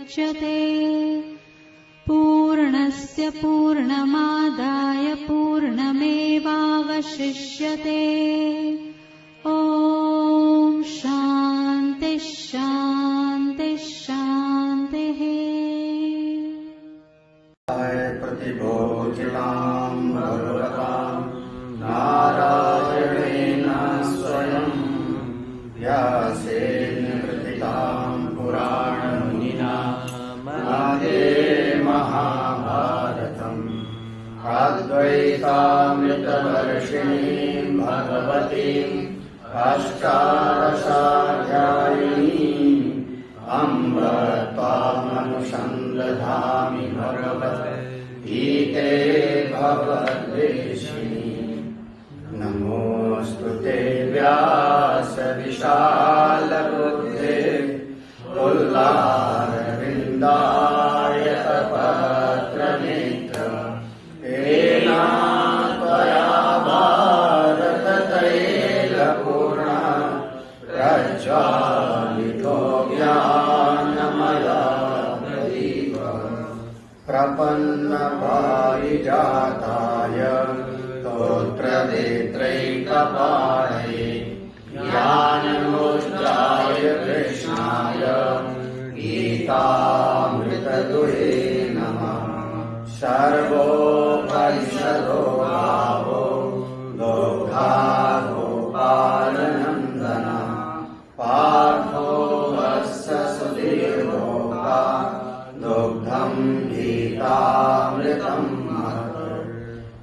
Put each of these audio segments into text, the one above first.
मुच्यते। पूर्णस्य पूर्णमादाय पूर्णमेवावशिष्यते। ॐ शान्ति शान्ति शान्तिः। प्रतिबोधितां भगवतां नारायणेन स्वयं व्यासेन कृतितां पुराणमुनिना मध्ये महाभारतम् अद्वैतामृतवर्षिणीं भगवतीम् अष्टादशाध्यायिनीम् अम्ब त्वामनुसन्दधामि भगवद्गीते भगवद्वेषिणी। नमोऽस्तु ते व्यासविशालबुद्धे पुल्लारविन्दायतपत्रनेत्र येन त्वया भारततैलपूर्णः प्रज्वालितो ज्ञानमयप्रदीपः प्रपन्नपारिजाताय स्तोत्रवेत्रैकपाणये ज्ञानमुद्राय कृष्णाय गीतामृतदुहे नमः। सर्वोपनिषदो भावो दोग्धा गोपालनन्दनः पार्थो वत्स सुधीर्भोक्ता दुग्धं गीतामृतं महत्।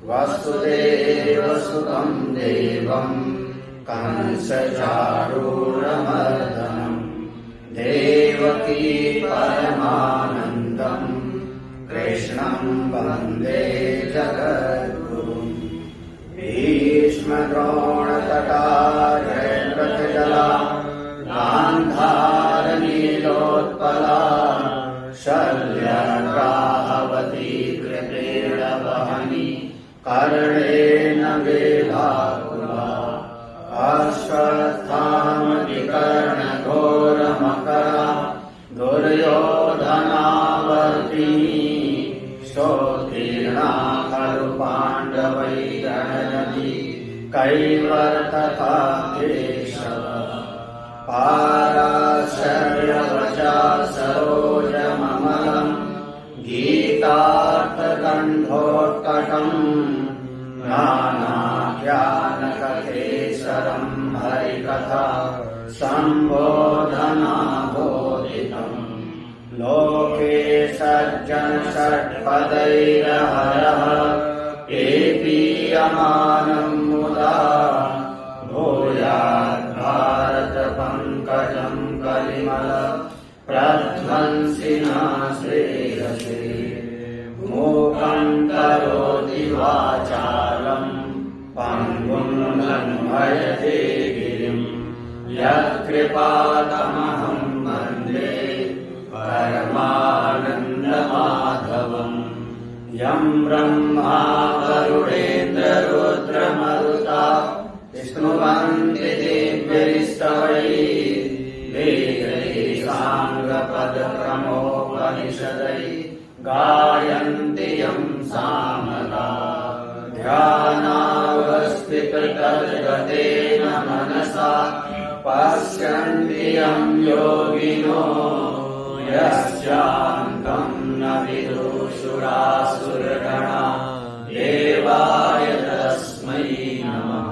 वसुदेवसुतं देवं कंसचारूरमर्दनं देवकी परमानन्दं कृष्णं वन्दे जगद्गुरुम्। भीष्मद्रोणतटा जयद्रथजला गान्धारनीलोत्पला शल्यग्राहवती कृतेन वहनी कर्णेन वेलाकुला। अश्वत्थामविकर्णघोरमकरा दुर्योधनावर्तिनी सोत्तीर्णा खलु पाण्डवैर्रणनदी कैवर्तका केशव। पाराशर्यवचा सरोजममलं गीतार्थगन्धोत्कटम् नानाख्यानककेसरं हरिकथा सम्बोधनाबोधितम्। लोके सज्जन षट्पदैरहरः पीयमानं मुदा भूयात् भारत पंकजं कलिमल प्रध्वंसिना श्रेयसे। मूकं करोति वाचालं पङ्गुं लङ्घयते गिरिं यत्कृपातमहं वन्दे परमानन्दमाधवम्। यं ब्रह्मा वरुणेन्द्ररुद्रमरुता स्तुवन्ति दिव्यैस्तवैः वेदैः साङ्गपदक्रमोपनिषदैः गायन्ति यं सामगा। ध्यानावस्थिततद्गतेन मनसा पश्यन्ति यं योगिनो यस्यान्तं न विदुषुरासुरगणा देवाय तस्मै नमः।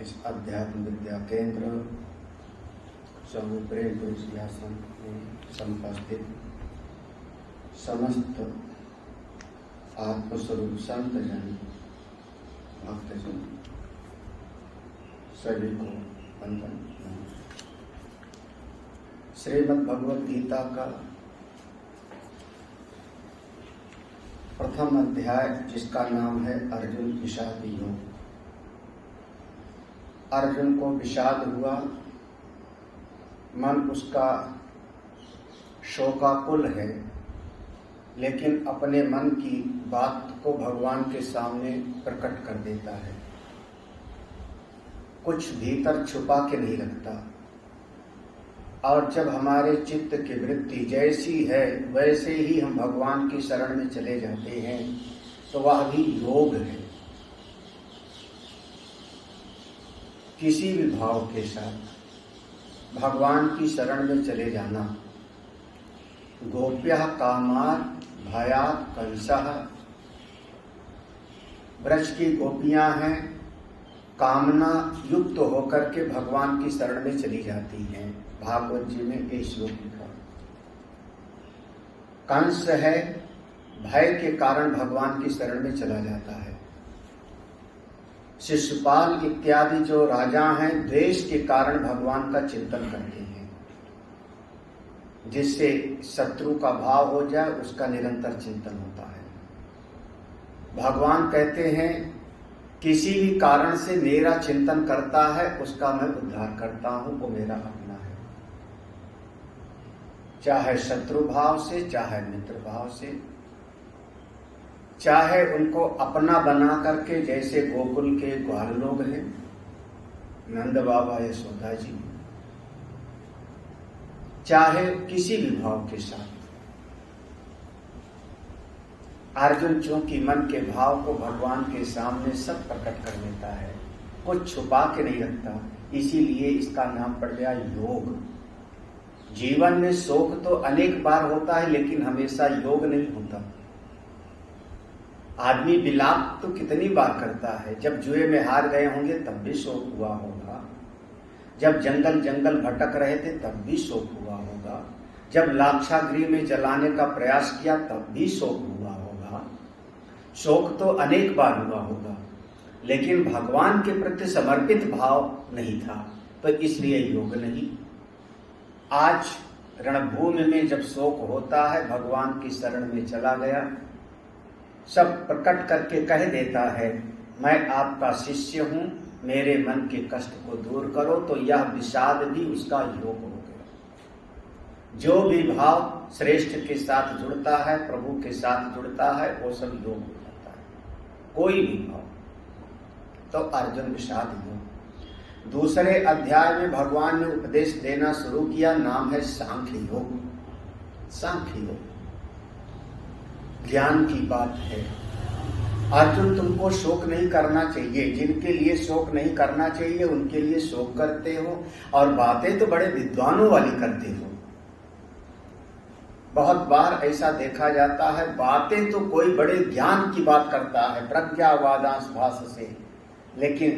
इस अध्यात्म विद्या केंद्र स्वामी प्रेम सिंहासन में संपस्थित समस्त आत्मस्वरूप संत जन भक्तजन सभी को वंदन। श्रीमद् भगवद गीता का प्रथम अध्याय जिसका नाम है अर्जुन विषाद योग। अर्जुन को विषाद हुआ, मन उसका शोकाकुल है, लेकिन अपने मन की बात को भगवान के सामने प्रकट कर देता है। कुछ भीतर छुपा के नहीं रखता, और जब हमारे चित्त की वृत्ति जैसी है वैसे ही हम भगवान की शरण में चले जाते हैं, तो वह भी योग है। किसी भी भाव के साथ भगवान की शरण में चले जाना। गोप्यः कामात् भयात् कंसः, ब्रज की गोपियां हैं, कामना युक्त होकर के भगवान की शरण में चली जाती हैं। भागवत जी में ये श्लोक लिखा। कंस है, भय के कारण भगवान की शरण में चला जाता है। शिशुपाल इत्यादि जो राजा हैं, द्वेष के कारण भगवान का चिंतन करते हैं, जिससे शत्रु का भाव हो जाए उसका निरंतर चिंतन होता है। भगवान कहते हैं किसी भी कारण से मेरा चिंतन करता है उसका मैं उद्धार करता हूं, वो मेरा अपना है, चाहे शत्रु भाव से, चाहे मित्र भाव से, चाहे उनको अपना बना करके, जैसे गोकुल के ग्वाल लोग हैं, नंद बाबा यशोदा जी, चाहे किसी भी भाव के साथ। अर्जुन चूंकि मन के भाव को भगवान के सामने सब प्रकट कर लेता है, कुछ छुपा के नहीं रखता, इसीलिए इसका नाम पड़ गया योग। जीवन में शोक तो अनेक बार होता है, लेकिन हमेशा योग नहीं होता। आदमी विलाप तो कितनी बार करता है, जब जुए में हार गए होंगे तब भी शोक हुआ होगा, जब जंगल जंगल भटक रहे थे तब भी शोक हुआ होगा, जब लाक्षागृह में जलाने का प्रयास किया तब भी शोक हुआ होगा। शोक तो अनेक बार हुआ होगा, लेकिन भगवान के प्रति समर्पित भाव नहीं था, तो इसलिए योग नहीं। आज रणभूमि में जब शोक होता है, भगवान की शरण में चला गया, सब प्रकट करके कह देता है मैं आपका शिष्य हूं, मेरे मन के कष्ट को दूर करो, तो यह विषाद भी उसका योग हो गया। जो भी भाव श्रेष्ठ के साथ जुड़ता है, प्रभु के साथ जुड़ता है, वो सब योग हो जाता है, कोई भी भाव। तो अर्जुन विषाद योग। दूसरे अध्याय में भगवान ने उपदेश देना शुरू किया, नाम है सांख्य योग। सांख्य योग ज्ञान की बात है। अर्जुन, तुमको शोक नहीं करना चाहिए, जिनके लिए शोक नहीं करना चाहिए उनके लिए शोक करते हो, और बातें तो बड़े विद्वानों वाली करते हो। बहुत बार ऐसा देखा जाता है, बातें तो कोई बड़े ज्ञान की बात करता है, प्रज्ञावादांश भाष से, लेकिन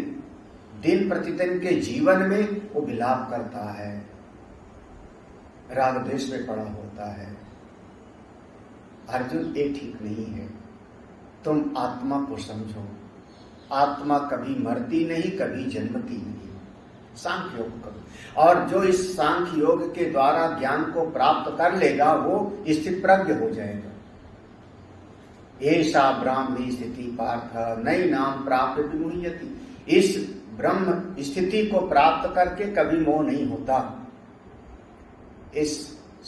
दिन प्रतिदिन के जीवन में वो विलाप करता है, राग द्वेष में पड़ा होता है। अर्जुन, ये ठीक नहीं है। तुम आत्मा को समझो, आत्मा कभी मरती नहीं, कभी जन्मती नहीं। सांख्य योग करो, और जो इस सांख्य योग के द्वारा ज्ञान को प्राप्त कर लेगा वो स्थित प्रज्ञ हो जाएगा। ऐसा ब्राह्मी स्थिति पार्थ नई नाम प्राप्त विमुह्यति। इस ब्रह्म स्थिति को प्राप्त करके कभी मोह नहीं होता। इस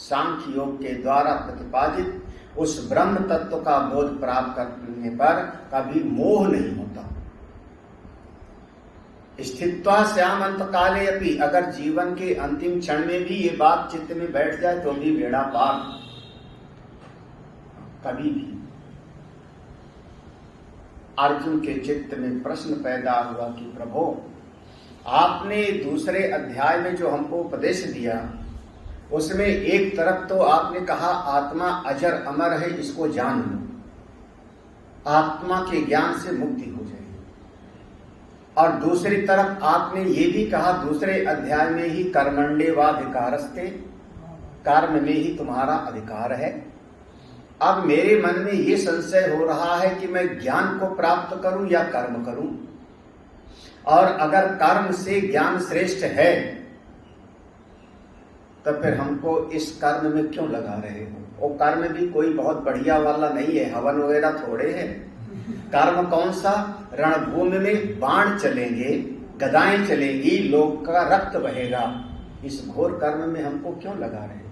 सांख्य योग के द्वारा प्रतिपादित उस ब्रह्म तत्व का बोध प्राप्त करने पर कभी मोह नहीं होता। स्थित्वा श्याम अंत काले अपि, अगर जीवन के अंतिम क्षण में भी ये बात चित्त में बैठ जाए तो भी बेड़ा पार। कभी भी अर्जुन के चित्त में प्रश्न पैदा हुआ कि प्रभु, आपने दूसरे अध्याय में जो हमको उपदेश दिया उसमें एक तरफ तो आपने कहा आत्मा अजर अमर है, इसको जान लो, आत्मा के ज्ञान से मुक्ति हो जाएगी, और दूसरी तरफ आपने ये भी कहा दूसरे अध्याय में ही कर्मण्येवाधिकारस्ते, कर्म में ही तुम्हारा अधिकार है। अब मेरे मन में ये संशय हो रहा है कि मैं ज्ञान को प्राप्त करूं या कर्म करूं, और अगर कर्म से ज्ञान श्रेष्ठ है तो फिर हमको इस कर्म में क्यों लगा रहे हो? वो कर्म भी कोई बहुत बढ़िया वाला नहीं है, हवन वगैरह थोड़े हैं। कर्म कौन सा? रणभूमि में बाण चलेंगे, गदाएं चलेंगी, लोग का रक्त बहेगा, इस घोर कर्म में हमको क्यों लगा रहे हो?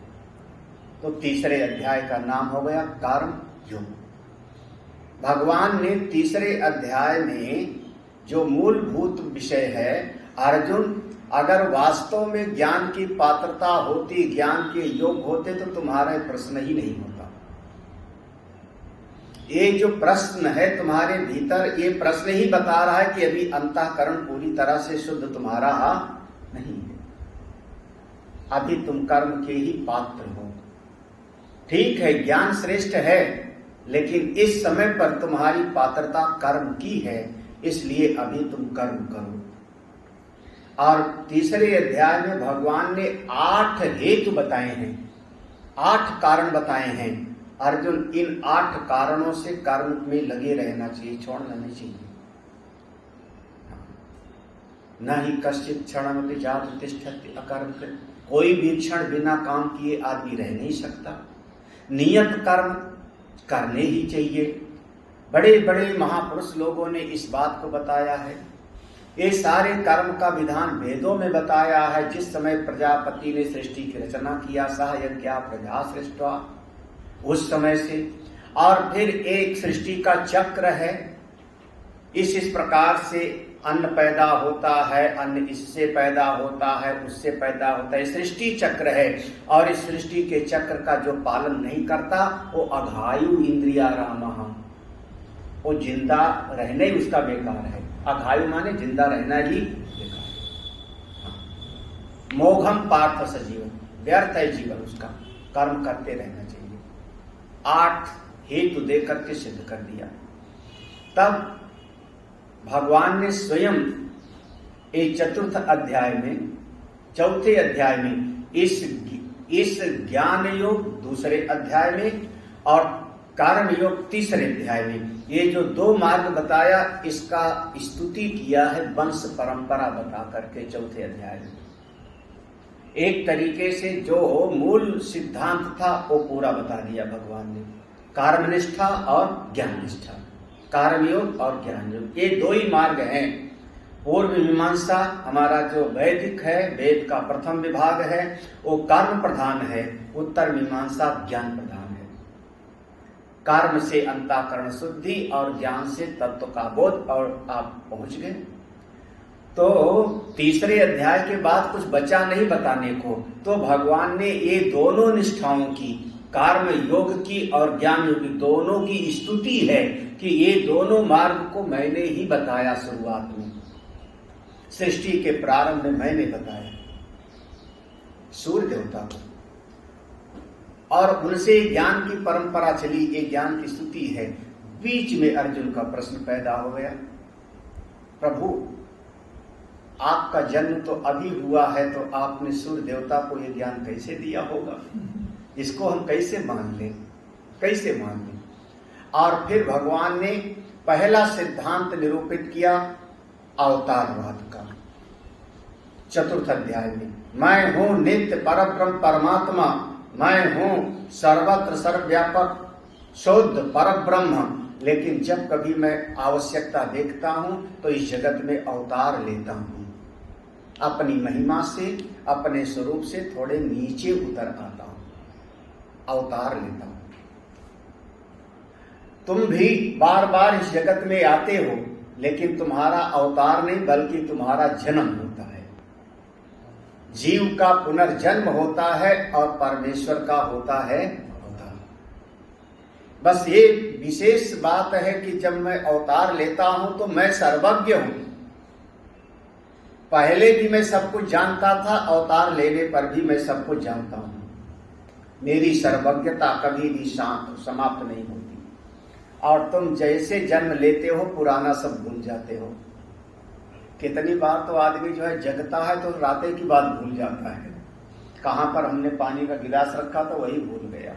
तो तीसरे अध्याय का नाम हो गया कर्म योग। भगवान ने तीसरे अध्याय में जो मूलभूत विषय है अर्जुन, अगर वास्तव में ज्ञान की पात्रता होती, ज्ञान के योग होते तो तुम्हारा प्रश्न ही नहीं होता। ये जो प्रश्न है तुम्हारे भीतर, ये प्रश्न ही बता रहा है कि अभी अंतःकरण पूरी तरह से शुद्ध तुम्हारा नहीं है, अभी तुम कर्म के ही पात्र हो। ठीक है, ज्ञान श्रेष्ठ है, लेकिन इस समय पर तुम्हारी पात्रता कर्म की है, इसलिए अभी तुम कर्म करो। और तीसरे अध्याय में भगवान ने 8 हेतु बताए हैं, 8 कारण बताए हैं। अर्जुन, इन 8 कारणों से कर्म में लगे रहना चाहिए, छोड़ना नहीं चाहिए। न ही कश्चित क्षणमपि जातु तिष्ठति अकर्म कृत, कोई भी क्षण बिना काम किए आदमी रह नहीं सकता। नियत कर्म करने ही चाहिए। बड़े बड़े महापुरुष लोगों ने इस बात को बताया है। ये सारे कर्म का विधान वेदों में बताया है। जिस समय प्रजापति ने सृष्टि की रचना किया, सह यज्ञा प्रजा सृष्टवा, उस समय से, और फिर एक सृष्टि का चक्र है। इस प्रकार से अन्न पैदा होता है, अन्न इससे पैदा होता है, उससे पैदा होता है, सृष्टि चक्र है। और इस सृष्टि के चक्र का जो पालन नहीं करता वो अघायु इंद्रिया रामः, वो जिंदा रहने ही उसका बेकार है। अघायु माने जिंदा रहना ही बेकार। मोघम पार्थ सजीवन, व्यर्थ है जीवन उसका, कर्म करते रहना चाहिए। 8 हेतु देकर के सिद्ध कर दिया। तब भगवान ने स्वयं एक चतुर्थ अध्याय में, चौथे अध्याय में इस ज्ञान योग दूसरे अध्याय में और कर्म योग तीसरे अध्याय में, ये जो 2 मार्ग बताया, इसका स्तुति किया है वंश परंपरा बता करके चौथे अध्याय में। एक तरीके से जो मूल सिद्धांत था वो पूरा बता दिया भगवान ने, कर्मनिष्ठा और ज्ञान निष्ठा, कर्मयोग और ज्ञान योग, ये 2 ही मार्ग हैं। पूर्व मीमांसा हमारा जो वैदिक है, वेद का प्रथम विभाग है, वो कर्म प्रधान है। उत्तर मीमांसा ज्ञान प्रधान है। कर्म से अंतःकरण शुद्धि और ज्ञान से तत्व का बोध, और आप पहुंच गए। तो तीसरे अध्याय के बाद कुछ बचा नहीं बताने को, तो भगवान ने ये दोनों निष्ठाओं की, कर्म योग की और ज्ञान योग की, दोनों की स्तुति है कि ये दोनों मार्ग को मैंने ही बताया। शुरुआत में सृष्टि के प्रारंभ में मैंने बताया सूर्य देवता को, और उनसे ज्ञान की परंपरा चली, ये ज्ञान की स्तुति है। बीच में अर्जुन का प्रश्न पैदा हो गया, प्रभु आपका जन्म तो अभी हुआ है, तो आपने सूर्य देवता को ये ज्ञान कैसे दिया होगा? इसको हम कैसे मान लें, कैसे मान लें? और फिर भगवान ने पहला सिद्धांत निरूपित किया अवतारवाद का चतुर्थ अध्याय में। मैं हूं नित्य परब्रह्म परमात्मा, मैं हूं सर्वत्र सर्वव्यापक शुद्ध परब्रह्म, लेकिन जब कभी मैं आवश्यकता देखता हूं तो इस जगत में अवतार लेता हूं, अपनी महिमा से, अपने स्वरूप से थोड़े नीचे उतर आता हूं, अवतार लेता हूं। तुम भी बार बार इस जगत में आते हो, लेकिन तुम्हारा अवतार नहीं बल्कि तुम्हारा जन्म होता है। जीव का पुनर्जन्म होता है और परमेश्वर का होता है अवतार। बस ये विशेष बात है कि जब मैं अवतार लेता हूं तो मैं सर्वज्ञ हूं। पहले भी मैं सब कुछ जानता था, अवतार लेने पर भी मैं सब कुछ जानता हूं। मेरी सर्वज्ञता कभी भी समाप्त नहीं होती। और तुम जैसे जन्म लेते हो पुराना सब भूल जाते हो। कितनी बार तो आदमी जो है जगता है तो राते की बात भूल जाता है। कहाँ पर हमने पानी का गिलास रखा था वही भूल गया,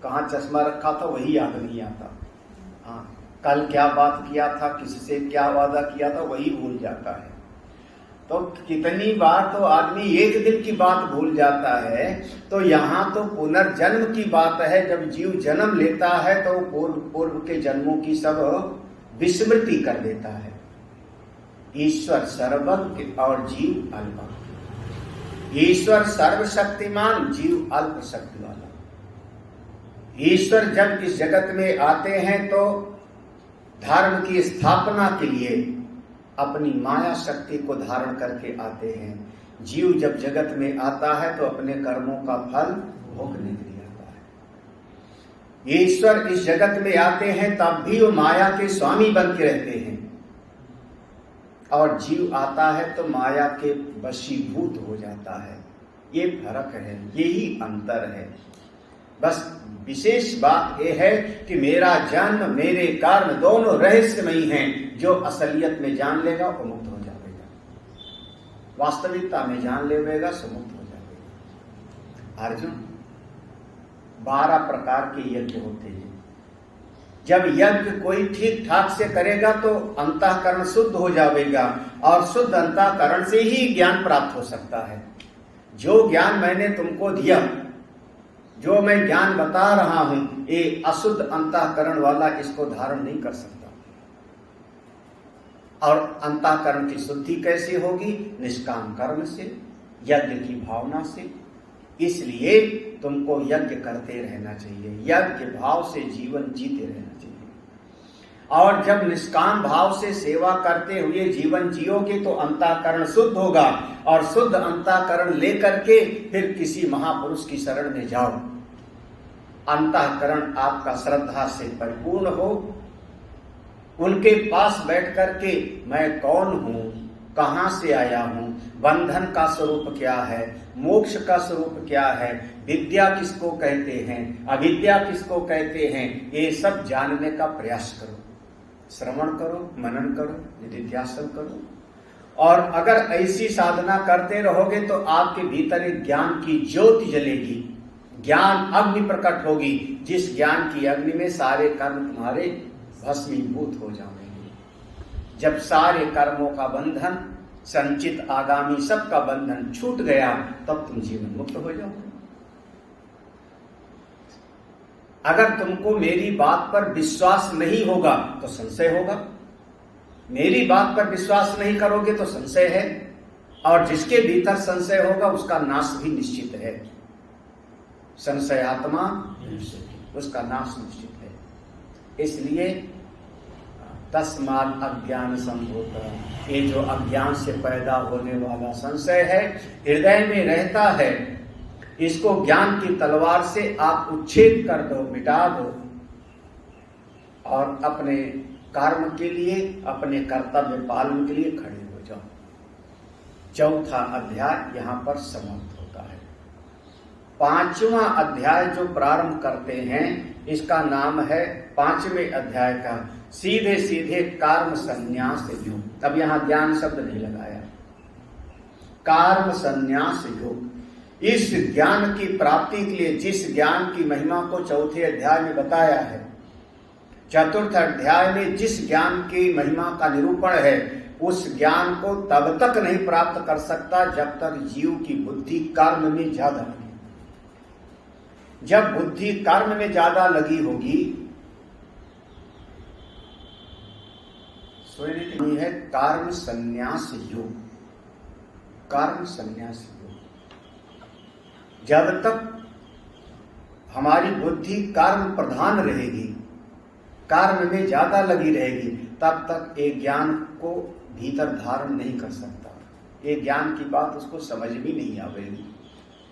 कहाँ चश्मा रखा था वही याद नहीं आता। हाँ, कल क्या बात किया था, किससे क्या वादा किया था वही भूल जाता है। तो कितनी बार तो आदमी एक दिन की बात भूल जाता है। तो यहाँ तो पुनर्जन्म की बात है। जब जीव जन्म लेता है तो पूर्व के जन्मों की सब विस्मृति कर देता है। ईश्वर सर्वज्ञ और जीव अल्प। ईश्वर सर्वशक्तिमान, जीव अल्प शक्ति वाला। ईश्वर जब इस जगत में आते हैं तो धर्म की स्थापना के लिए अपनी माया शक्ति को धारण करके आते हैं। जीव जब जगत में आता है तो अपने कर्मों का फल भोगने के लिए आता है। ईश्वर इस जगत में आते हैं तब भी वो माया के स्वामी बन के रहते हैं, और जीव आता है तो माया के वशीभूत हो जाता है। ये फर्क है, यही अंतर है। बस विशेष बात यह है कि मेरा जन्म मेरे कर्म दोनों रहस्यमयी हैं। जो असलियत में जान लेगा वो मुक्त हो जाएगा, वास्तविकता में जान लेगा सो मुक्त हो जाएगा। अर्जुन, 12 प्रकार के यज्ञ होते हैं। जब यज्ञ कोई ठीक ठाक से करेगा तो अंतःकरण शुद्ध हो जाएगा, और शुद्ध अंतःकरण से ही ज्ञान प्राप्त हो सकता है। जो ज्ञान मैंने तुमको दिया, जो मैं ज्ञान बता रहा हूं, ये अशुद्ध अंतःकरण वाला इसको धारण नहीं कर सकता। और अंतःकरण की शुद्धि कैसे होगी? निष्काम कर्म से, यज्ञ की भावना से। इसलिए तुमको यज्ञ करते रहना चाहिए, यज्ञ भाव से जीवन जीते रहना चाहिए। और जब निष्काम भाव से सेवा करते हुए जीवन जियोगे तो अंतःकरण शुद्ध होगा, और शुद्ध अंतःकरण लेकर के फिर किसी महापुरुष की शरण में जाओ। अंतःकरण आपका श्रद्धा से परिपूर्ण हो, उनके पास बैठ करके मैं कौन हूं, कहां से आया हूं, बंधन का स्वरूप क्या है, मोक्ष का स्वरूप क्या है, विद्या किसको कहते हैं, अविद्या किसको कहते हैं, ये सब जानने का प्रयास करो। श्रवण करो, मनन करो, निधिध्यासन करो। और अगर ऐसी साधना करते रहोगे तो आपके भीतर एक ज्ञान की ज्योति जलेगी, ज्ञान अग्नि प्रकट होगी, जिस ज्ञान की अग्नि में सारे कर्म तुम्हारे भस्मीभूत हो जाएंगे। जब सारे कर्मों का बंधन, संचित आगामी सबका बंधन छूट गया, तब तुम जीवन मुक्त हो जाओगे। अगर तुमको मेरी बात पर विश्वास नहीं होगा तो संशय होगा, मेरी बात पर विश्वास नहीं करोगे तो संशय है, और जिसके भीतर संशय होगा उसका नाश भी निश्चित है। संशयात्मा, उसका नाश निश्चित है। इसलिए तस्मात् अज्ञान संभूत, ये जो अज्ञान से पैदा होने वाला संशय है, हृदय में रहता है, इसको ज्ञान की तलवार से आप उच्छेद कर दो, मिटा दो, और अपने कर्म के लिए, अपने कर्तव्य पालन के लिए खड़े हो जाओ। चौथा अध्याय यहां पर समाप्त होता है। 5वां अध्याय जो प्रारंभ करते हैं, इसका नाम है 5वें अध्याय का सीधे सीधे कर्म संन्यास योग। अब यहां ज्ञान शब्द नहीं लगाया, कर्म संन्यास योग। इस ज्ञान की प्राप्ति के लिए जिस ज्ञान की महिमा को चौथे अध्याय में बताया है, चतुर्थ अध्याय में जिस ज्ञान की महिमा का निरूपण है, उस ज्ञान को तब तक नहीं प्राप्त कर सकता जब तक जीव की बुद्धि कर्म में ज्यादा लगी। जब बुद्धि कर्म में ज्यादा लगी होगी, नहीं है कर्म संन्यास योग, कर्म संन्यास योग। जब तक हमारी बुद्धि कर्म प्रधान रहेगी, कर्म में ज्यादा लगी रहेगी, तब तक एक ज्ञान को भीतर धारण नहीं कर सकता, एक ज्ञान की बात उसको समझ भी नहीं आवेगी।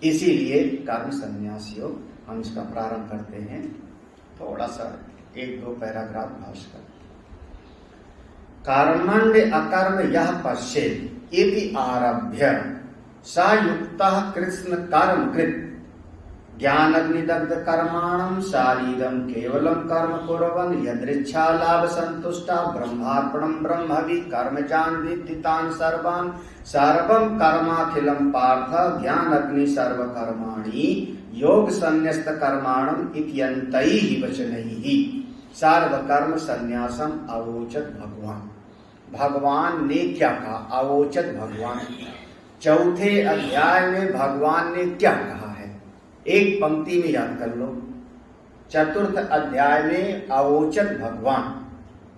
इसीलिए कर्म संन्यास योग हम इसका प्रारंभ करते हैं। थोड़ा सा 1-2 पैराग्राफ भाष्य कर। कर्मण्य अकर्म यह पश्येत् इति आरभ्य स युक्तः कृष्ण कर्म कृत ज्ञानाग्निदग्ध कर्माणं शारीरं केवलं कर्म कुर्वन् यदृच्छा लाभ संतुष्टा ब्रह्मार्पणं ब्रह्मवि कर्मजान् विद्धि तान् सर्वान् सर्वं कर्माखिलं पार्थ ज्ञानाग्नि सर्वकर्माणि योग संन्यस्त कर्माणं इत्यन्तैः वचनैः सर्वकर्म संन्यासम अवोचत भगवान। भगवान ने क्या कहा? अवोचत भगवान। चौथे अध्याय में भगवान ने क्या कहा है, एक पंक्ति में याद कर लो। चतुर्थ अध्याय में अवोचत भगवान,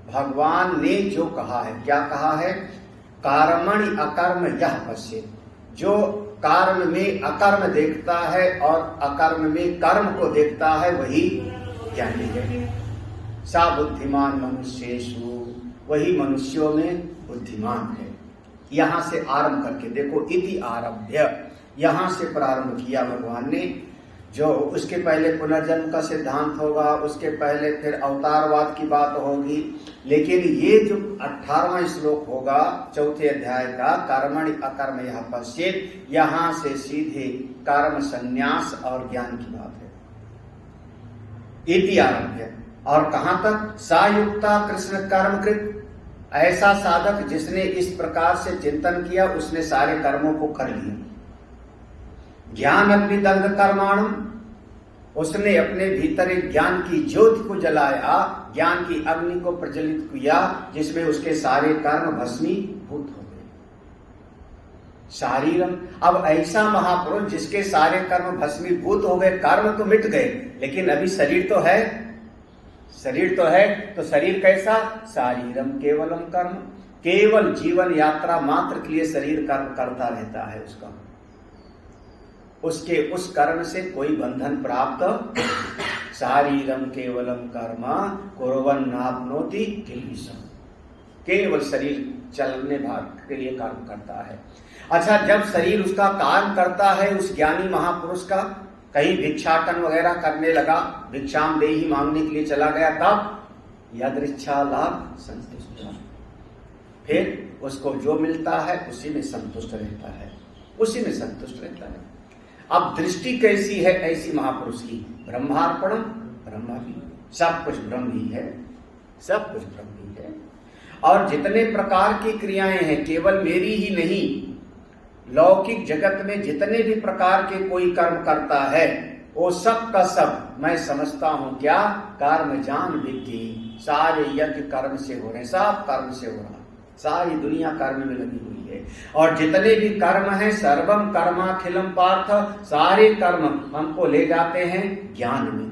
भगवान ने जो कहा है, क्या कहा है? कर्मणि अकर्म यह पश्येत्, जो कर्म में अकर्म देखता है और अकर्म में कर्म को देखता है वही ज्ञानी है। सा बुद्धिमान मनुष्येषु, वही मनुष्यों में बुद्धिमान है। यहां से आरंभ करके देखो, इति आरभ्य, यहां से प्रारंभ किया भगवान ने। जो उसके पहले पुनर्जन्म का सिद्धांत होगा, उसके पहले फिर अवतारवाद की बात होगी, लेकिन ये जो 18वां श्लोक होगा चौथे अध्याय का, कर्मणि अकर्म यह पश्चेत, यहां से सीधे कर्म संन्यास और ज्ञान की बात है। इति आरभ्य, और कहां तक? सायुक्ता कृष्ण कर्मकृत, ऐसा साधक जिसने इस प्रकार से चिंतन किया उसने सारे कर्मों को कर लिया। ज्ञान अग्नि दग्ध कर्माणम, उसने अपने भीतर एक ज्ञान की ज्योति को जलाया, ज्ञान की अग्नि को प्रज्वलित किया, जिसमें उसके सारे कर्म भस्मीभूत हो गए। शारीरम, अब ऐसा महापुरुष जिसके सारे कर्म भस्मीभूत हो गए, कर्म तो मिट गए, लेकिन अभी शरीर तो है, शरीर तो है, तो शरीर कैसा? शारीरम केवलम कर्म, केवल जीवन यात्रा मात्र के लिए शरीर कर्म करता रहता है। उसके उस कर्म से कोई बंधन प्राप्त, शारीरम केवलम कर्म कुर्वन् नाप्नोति किल्बिषम्, केवल शरीर चलने भाग के लिए कर्म करता है। अच्छा, जब शरीर उसका काम करता है, उस ज्ञानी महापुरुष का, कहीं भिक्षाटन वगैरह करने लगा, भिक्षाम देहि मांगने के लिए चला गया, तब यदृच्छा लाभ संतुष्ट, फिर उसको जो मिलता है उसी में संतुष्ट रहता है, उसी में संतुष्ट रहता है। अब दृष्टि कैसी है ऐसी महापुरुष की? ब्रह्मार्पणम, ब्रह्म भी, सब कुछ ब्रह्म ही है, सब कुछ ब्रह्म ही है। और जितने प्रकार की क्रियाएं हैं, केवल मेरी ही नहीं, लौकिक जगत में जितने भी प्रकार के कोई कर्म करता है, वो सब का सब मैं समझता हूं क्या? कर्म जान विद्धि, सारे यज्ञ कर्म से हो रहे हैं, सब कर्म से हो रहा है, सारी दुनिया कर्म में लगी हुई है। और जितने भी कर्म हैं, सर्वम कर्माखिलम पार्थ, सारे कर्म हमको ले जाते हैं ज्ञान में,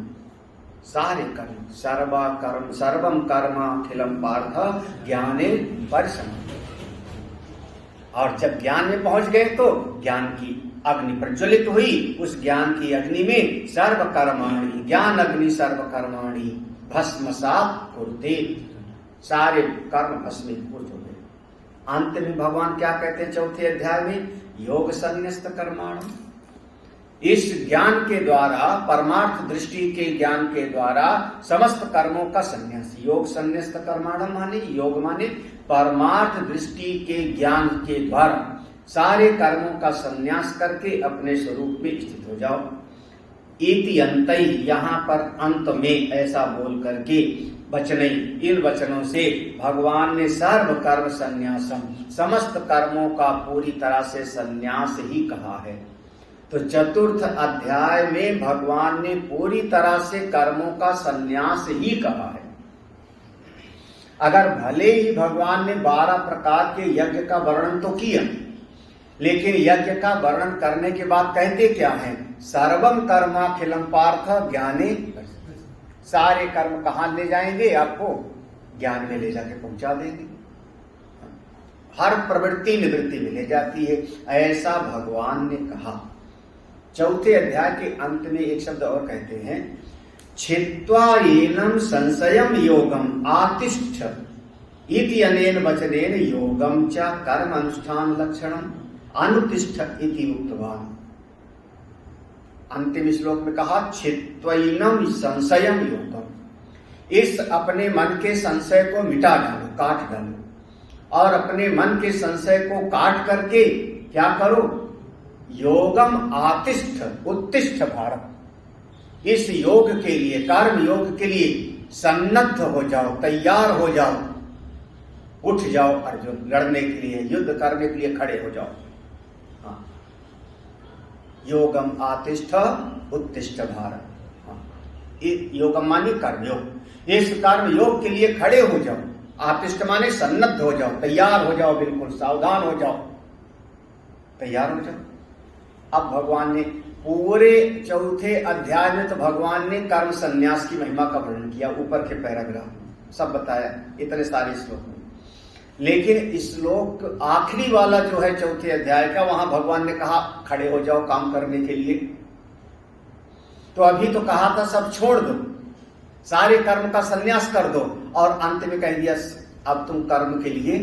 सारे कर्म, सर्वम कर्माखिलम पार्थ ज्ञाने परिसमाप्य। और जब ज्ञान में पहुंच गए तो ज्ञान की अग्नि प्रज्वलित हुई, उस ज्ञान की अग्नि में सर्व कर्माणि, ज्ञान अग्नि सर्व कर्माणि भस्मसात् कुरुते, सारे कर्म भस्मीभूत हो गए। अंत में भगवान क्या कहते हैं चौथे अध्याय में? योग संन्यस्त कर्माणम, इस ज्ञान के द्वारा, परमार्थ दृष्टि के ज्ञान के द्वारा समस्त कर्मों का संन्यास। योग संन्यस्त कर्माणम माने, योग माने परमार्थ दृष्टि के ज्ञान के द्वारा सारे कर्मों का संन्यास करके अपने स्वरूप में स्थित हो जाओ। इति अंतै, यहाँ पर अंत में ऐसा बोल करके वचनई, इन वचनों से भगवान ने सर्व कर्म संन्यासम, समस्त कर्मों का पूरी तरह से संन्यास ही कहा है। तो चतुर्थ अध्याय में भगवान ने पूरी तरह से कर्मों का संन्यास ही कहा है। अगर भले ही भगवान ने 12 प्रकार के यज्ञ का वर्णन तो किया, लेकिन यज्ञ का वर्णन करने के बाद कहते क्या है? सर्वम कर्माखिलम पार्थ ज्ञाने, सारे कर्म कहां ले जाएंगे? आपको ज्ञान में ले जाके पहुंचा देंगे, हर प्रवृत्ति निवृत्ति में ले जाती है, ऐसा भगवान ने कहा। चौथे अध्याय के अंत में एक शब्द और कहते हैं, छित्त्वा एनम संशयम योगम आतिष्ठ इति अनेन वचनेन योगम च कर्म अनुष्ठान लक्षणम अनुतिष्ठ इति उक्तवान। अंतिम श्लोक में कहा, छित्त्वैनम संशयम योगम, इस अपने मन के संशय को मिटा डालो, काट डालो, और अपने मन के संशय को काट करके क्या करो? योगम आतिष्ठ, उत्तिष्ठ भारत, इस योग के लिए, कर्म योग के लिए सन्नद्ध हो जाओ, तैयार हो जाओ, उठ जाओ अर्जुन, लड़ने के लिए, युद्ध करने के लिए खड़े हो जाओ। हाँ, योगम आतिष्ठ उत्तिष्ठ भारत, हाँ, योगम माने कर्मयोग, इस कर्म योग के लिए खड़े हो जाओ, आतिष्ठ माने सन्नद्ध हो जाओ, तैयार हो जाओ, बिल्कुल सावधान हो जाओ, तैयार हो जाओ। अब भगवान ने पूरे चौथे अध्याय में तो भगवान ने कर्म संन्यास की महिमा का वर्णन किया, ऊपर के पैराग्राफ सब बताया, इतने सारे श्लोक में। लेकिन श्लोक आखिरी वाला जो है चौथे अध्याय का, वहां भगवान ने कहा खड़े हो जाओ काम करने के लिए। तो अभी तो कहा था सब छोड़ दो, सारे कर्म का संन्यास कर दो, और अंत में कह दिया अब तुम कर्म के लिए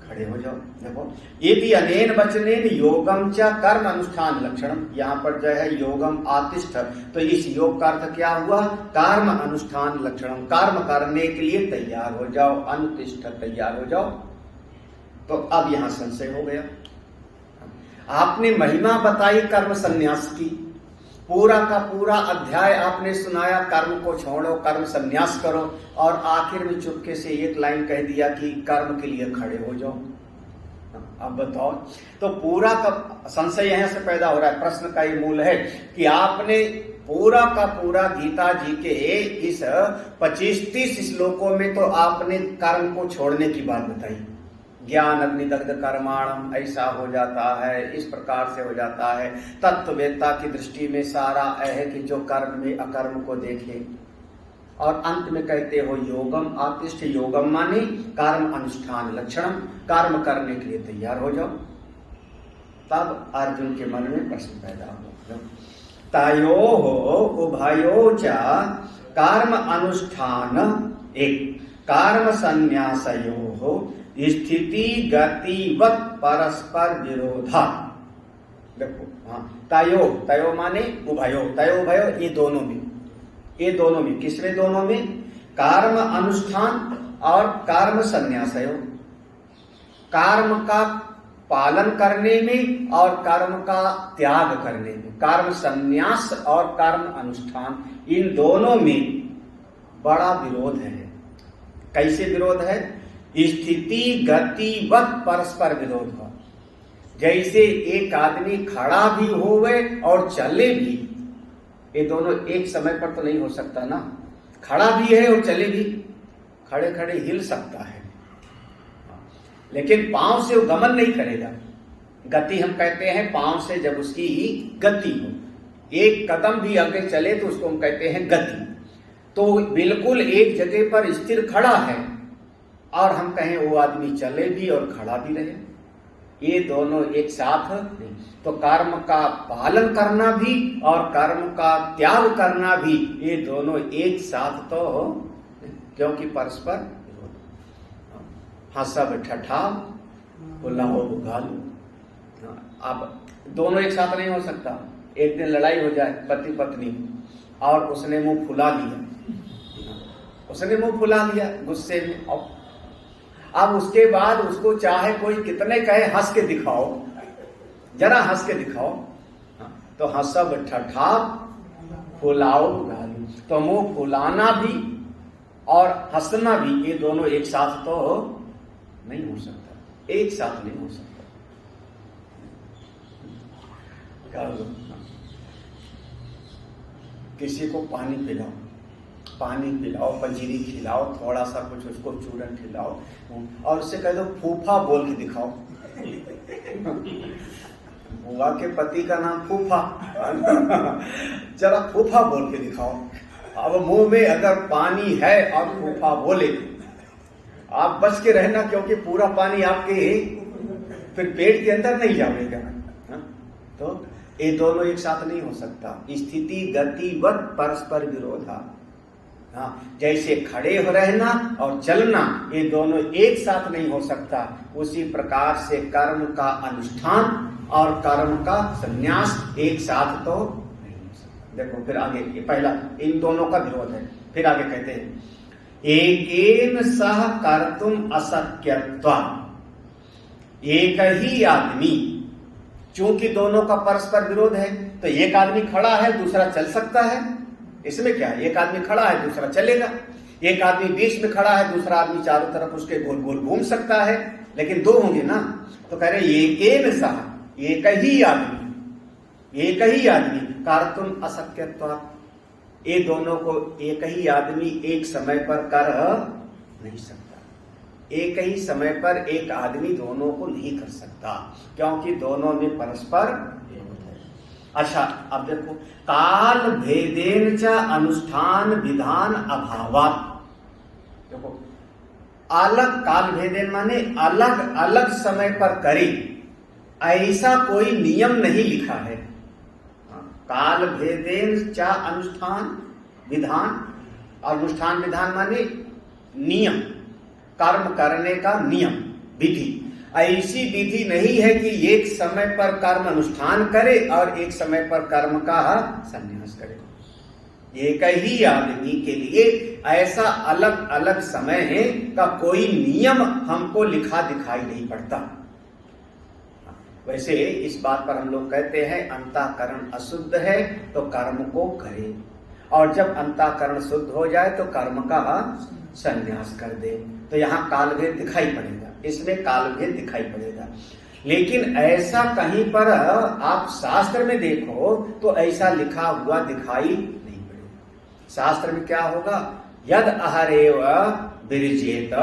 खड़े हो जाओ। देखो ये भी अनेन वचनेन योगम च कर्म अनुष्ठान लक्षणम, यहाँ पर जो है योगम आतिष्ठ, तो इस योग का अर्थ क्या हुआ? कर्म अनुष्ठान लक्षणम, कर्म करने के लिए तैयार हो जाओ, अनुतिष्ठ तैयार हो जाओ। तो अब यहाँ संशय हो गया। आपने महिमा बताई कर्म संन्यास की, पूरा का पूरा अध्याय आपने सुनाया कर्म को छोड़ो, कर्म संन्यास करो, और आखिर में चुपके से एक लाइन कह दिया कि कर्म के लिए खड़े हो जाओ। अब बताओ, तो पूरा का संशय यहां से पैदा हो रहा है। प्रश्न का ये मूल है कि आपने पूरा का पूरा गीता जी के इस 25-30 श्लोकों में तो आपने कर्म को छोड़ने की बात बताई। ज्ञान अग्निदग्ध कर्माणम, ऐसा हो जाता है, इस प्रकार से हो जाता है। तत्ववेत्ता की दृष्टि में सारा है कि जो कर्म में अकर्म को देखे, और अंत में कहते हो योगम आतिष्ठ, योगम माने कर्म अनुष्ठान लक्षणम, कर्म करने के लिए तैयार हो जाओ। तब अर्जुन के मन में प्रश्न पैदा हो, तयोः उभयोः च कर्म अनुष्ठान एक कर्म संन्यासयोः स्थिति गतिवत् परस्पर विरोधा। देखो हाँ, तयो, तयो माने उभयो, तयो उभयो, ये दोनों में, ये दोनों में, किसमें दोनों में? कर्म अनुष्ठान और कर्म संन्यासयो, कर्म का पालन करने में और कर्म का त्याग करने में, कर्म संन्यास और कर्म अनुष्ठान, इन दोनों में बड़ा विरोध है। कैसे विरोध है? स्थिति गतिवत् परस्पर विरोध हो। जैसे एक आदमी खड़ा भी होवे और चले भी, ये दोनों एक समय पर तो नहीं हो सकता ना। खड़ा भी है और चले भी, खड़े खड़े हिल सकता है, लेकिन पांव से वो गमन नहीं करेगा। गति हम कहते हैं पांव से जब उसकी गति हो, एक कदम भी आगे चले तो उसको हम कहते हैं गति। तो बिल्कुल एक जगह पर स्थिर खड़ा है और हम कहें वो आदमी चले भी और खड़ा भी रहे, ये दोनों एक साथ नहीं। तो कर्म का पालन करना भी और कर्म का त्याग करना भी, ये दोनों एक साथ तो हो, क्योंकि परस्पर हंसब ठठा बुलाओ गालू। अब दोनों एक साथ नहीं हो सकता। एक दिन लड़ाई हो जाए पति पत्नी और उसने मुंह फुला लिया, उसने मुंह फुला लिया गुस्से में, अब उसके बाद उसको चाहे कोई कितने कहे हंस के दिखाओ, जरा हंस के दिखाओ, तो हंसब ठठा फुलाओ गालू। तो मुंह फुलाना भी और हंसना भी, ये दोनों एक साथ तो नहीं हो सकता, एक साथ नहीं हो सकता। किसी को पानी पिलाओ, पानी पिलाओ, पंजीरी खिलाओ, थोड़ा सा कुछ उसको चूरन खिलाओ, और उससे कह दो फूफा बोल के दिखाओ। बुआ के पति का नाम फूफा, जरा फूफा बोल के दिखाओ। अब मुंह में अगर पानी है और फूफा बोले, आप बच के रहना, क्योंकि पूरा पानी आपके फिर पेट के अंदर नहीं जाएगा। तो ये दोनों एक साथ नहीं हो सकता। स्थिति गतिवत् परस्पर विरोधा। हाँ, जैसे खड़े हो रहना और चलना, ये दोनों एक साथ नहीं हो सकता। उसी प्रकार से कर्म का अनुष्ठान और कर्म का संन्यास एक साथ तो नहीं हो सकता। देखो फिर आगे, ये पहला इन दोनों का विरोध है। फिर आगे कहते हैं एकेन सह कर्तुम अशक्यत्वम्। एक ही आदमी, चूंकि दोनों का परस्पर विरोध है, तो एक आदमी खड़ा है दूसरा चल सकता है, इसमें क्या है? एक आदमी खड़ा है दूसरा चलेगा, एक आदमी बीच में खड़ा है दूसरा आदमी चारों तरफ उसके गोल गोल घूम सकता है, लेकिन दो होंगे ना। तो कह रहे एकेन सह, एक ही आदमी, एक ही आदमी कर्तुम अशक्यत्वात्। ये दोनों को एक ही आदमी एक समय पर कर नहीं सकता। एक ही समय पर एक आदमी दोनों को नहीं कर सकता, क्योंकि दोनों में परस्पर। अच्छा अब देखो, काल भेदेन च अनुष्ठान विधान अभावात्। देखो अलग, काल भेदेन माने अलग अलग समय पर करे, ऐसा कोई नियम नहीं लिखा है। काल भेदेन च अनुष्ठान विधान, अनुष्ठान विधान माने नियम। कर्म करने का नियम, विधि। ऐसी विधि नहीं है कि एक समय पर कर्म अनुष्ठान करे और एक समय पर कर्म का संन्यास करे। एक ही आदमी के लिए ऐसा अलग अलग समय है का कोई नियम हमको लिखा दिखाई नहीं पड़ता। वैसे इस बात पर हम लोग कहते हैं अंतःकरण अशुद्ध है तो कर्म को करे, और जब अंतःकरण शुद्ध हो जाए तो कर्म का संन्यास कर दे। तो यहाँ कालभेद दिखाई पड़ेगा, इसमें कालभेद दिखाई पड़ेगा। लेकिन ऐसा कहीं पर आप शास्त्र में देखो तो ऐसा लिखा हुआ दिखाई नहीं पड़ेगा। शास्त्र में क्या होगा, यद अहरेव विरजेत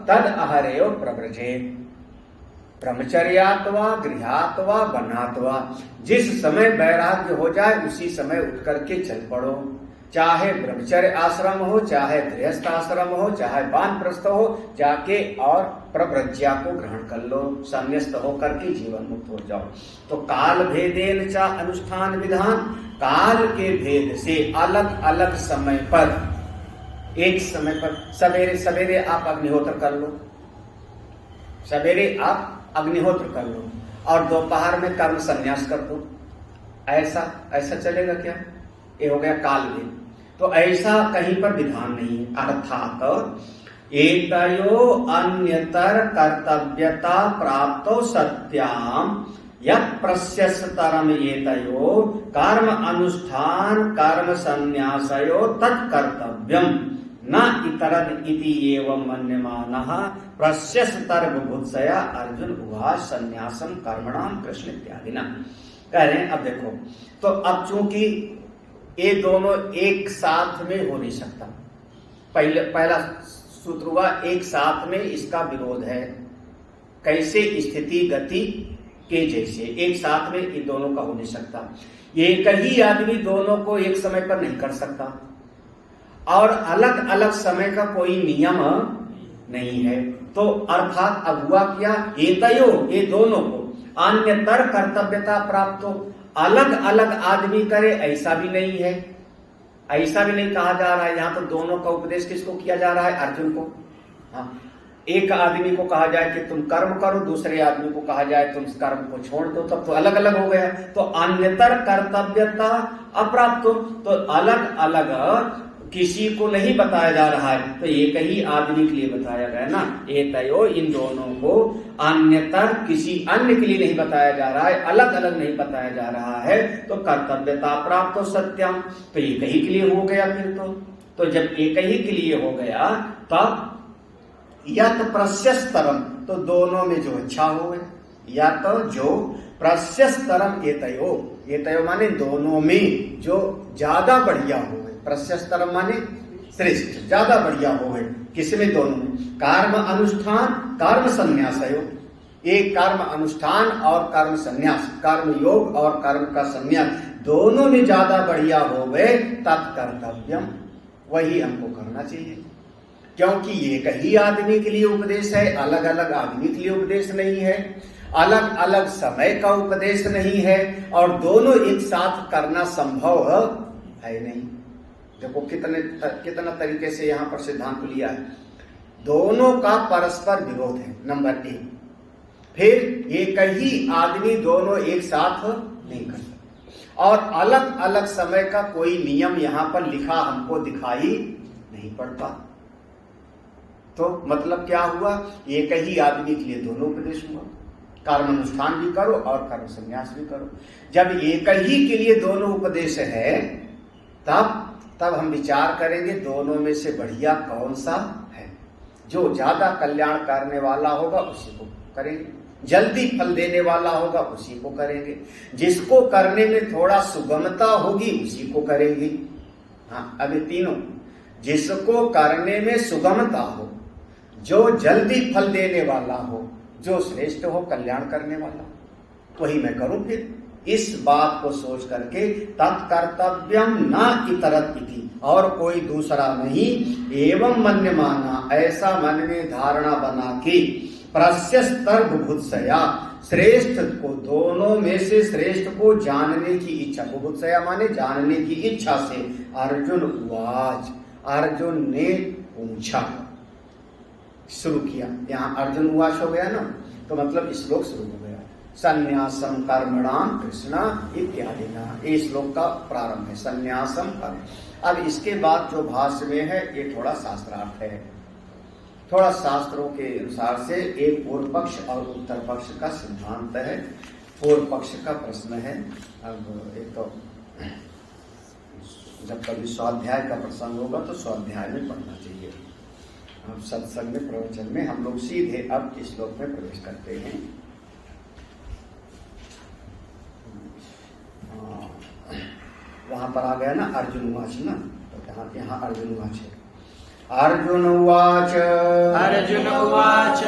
तद अहरेव प्रव्रजेत, ब्रह्मचर्यात्वा गृहात्वा वनात्वा। जिस समय वैराग्य हो जाए उसी समय उठ करके चल पड़ो, चाहे ब्रह्मचर्य आश्रम हो, चाहे गृहस्थ आश्रम हो, चाहे वानप्रस्थ हो, जाके और प्रव्रज्या को ग्रहण कर लो, संन्यस्त होकर के जीवन मुक्त हो जाओ। तो काल भेदेन चा अनुष्ठान विधान, काल के भेद से अलग अलग समय पर, एक समय पर सवेरे सवेरे आप अग्निहोत्र कर लो, सवेरे आप अग्निहोत्र कर लो और दोपहर में कर्म संन्यास कर दो। ऐसा चलेगा क्या? ये हो गया काल भेद। तो ऐसा कहीं पर विधान नहीं है। अर्थात एतयो अन्यतर कर्तव्यता प्राप्तो सत्याम यत् प्रशस्तरम एतयो कर्म अनुष्ठान कर्म संन्यासयो तत्कर्तव्यम न इतरद इति एवं मन्यमानः प्रशस्तर बुभुत्सया अर्जुन उवाच संन्यासम कर्मणाम कृष्ण इत्यादि ना कह रहे हैं। अब देखो, तो अब चूंकि ये दोनों एक साथ में हो नहीं सकता, पहला सूत्र हुआ एक साथ में, इसका विरोध है। कैसे? स्थिति गति के जैसे एक साथ में ये दोनों का हो नहीं सकता। एक ही आदमी दोनों को एक समय पर नहीं कर सकता, और अलग अलग समय का कोई नियम नहीं है। तो अर्थात अब हुआ क्या, ये दोनों को अन्यतर कर्तव्यता प्राप्त हो, अलग अलग आदमी करे ऐसा भी नहीं है, ऐसा भी नहीं कहा जा रहा है। यहाँ तो दोनों का उपदेश किसको किया जा रहा है? अर्जुन को। हाँ, एक आदमी को कहा जाए कि तुम कर्म करो, दूसरे आदमी को कहा जाए तुम कर्म को छोड़ दो, तब तो अलग अलग हो गया। तो अन्यतर कर्तव्यता अप्राप्त हो, तो अलग अलग किसी को नहीं बताया जा रहा है, तो एक ही आदमी के लिए बताया गया ना। एतयो, इन दोनों को अन्यतर किसी अन्य के लिए नहीं बताया जा रहा है, अलग अलग नहीं बताया जा रहा है। तो कर्तव्यता प्राप्त हो सत्यम, तो एक ही के लिए हो गया। फिर तो जब एक ही के लिए हो गया तब यत प्रशस्तरम, तो दोनों में जो अच्छा हो, या तो जो प्रशस्तरम एतयो माने दोनों में जो ज्यादा बढ़िया हो, प्रशस्तरम माने श्रेष्ठ, ज्यादा बढ़िया हो गए। किसमें? दोनों में। कर्म अनुष्ठान कर्म संन्यासयो, एक कर्म अनुष्ठान और कर्म संन्यास, कर्म योग और कर्म का संन्यास दोनों में ज्यादा बढ़िया हो गए, तत्कर्तव्यम, वही हमको करना चाहिए। क्योंकि एक ही आदमी के लिए उपदेश है, अलग अलग आदमी के लिए उपदेश नहीं है, अलग अलग समय का उपदेश नहीं है, और दोनों एक साथ करना संभव है नहीं। देखो कितना तरीके से यहाँ पर सिद्धांत लिया है। दोनों का परस्पर विरोध है, नंबर 1। फिर एक ही आदमी दोनों एक साथ नहीं कर सकता, और अलग अलग समय का कोई नियम यहाँ पर लिखा हमको दिखाई नहीं पड़ता। तो मतलब क्या हुआ? एक ही आदमी के लिए दोनों उपदेश हुआ, कर्म अनुष्ठान भी करो और कर्म संन्यास भी करो। जब एक ही के लिए दोनों उपदेश है, तब हम विचार करेंगे दोनों में से बढ़िया कौन सा है। जो ज्यादा कल्याण करने वाला होगा उसी को करेंगे, जल्दी फल देने वाला होगा उसी को करेंगे, जिसको करने में थोड़ा सुगमता होगी उसी को करेंगे। हाँ, अभी तीनों, जिसको करने में सुगमता हो, जो जल्दी फल देने वाला हो, जो श्रेष्ठ हो, कल्याण करने वाला, वही मैं करूं। फिर इस बात को सोच करके तत्कर्तव्यम न इतरत इति, और कोई दूसरा नहीं, एवं मन्यमाना, ऐसा मन में धारणा बना के, प्रशस्तर बुभुत्सया, श्रेष्ठ को, दोनों में से श्रेष्ठ को जानने की इच्छा, बुभुत्सया माने जानने की इच्छा से, अर्जुन उवाच, अर्जुन ने पूछा। शुरू किया। यहाँ अर्जुन उवाच हो गया ना, तो मतलब श्लोक शुरू हो गया। संन्यासम कर्मणाम कृष्ण इत्यादि ना, ये श्लोक का प्रारंभ है, संन्यासम कर्म। अब इसके बाद जो भाष्य में है ये थोड़ा शास्त्रार्थ है, थोड़ा शास्त्रों के अनुसार से एक पूर्व पक्ष और उत्तर पक्ष का सिद्धांत है। पूर्व पक्ष का प्रश्न है, अब एक तो जब कभी स्वाध्याय का प्रसंग होगा तो स्वाध्याय में पढ़ना चाहिए। अब सत्संग में प्रवचन में हम लोग सीधे अब इस श्लोक में प्रवेश करते हैं। वहां पर आ गया ना अर्जुन उवाच ना, तो यहाँ अर्जुन उवाच है। अर्जुन उवाच अर्जुन उवाच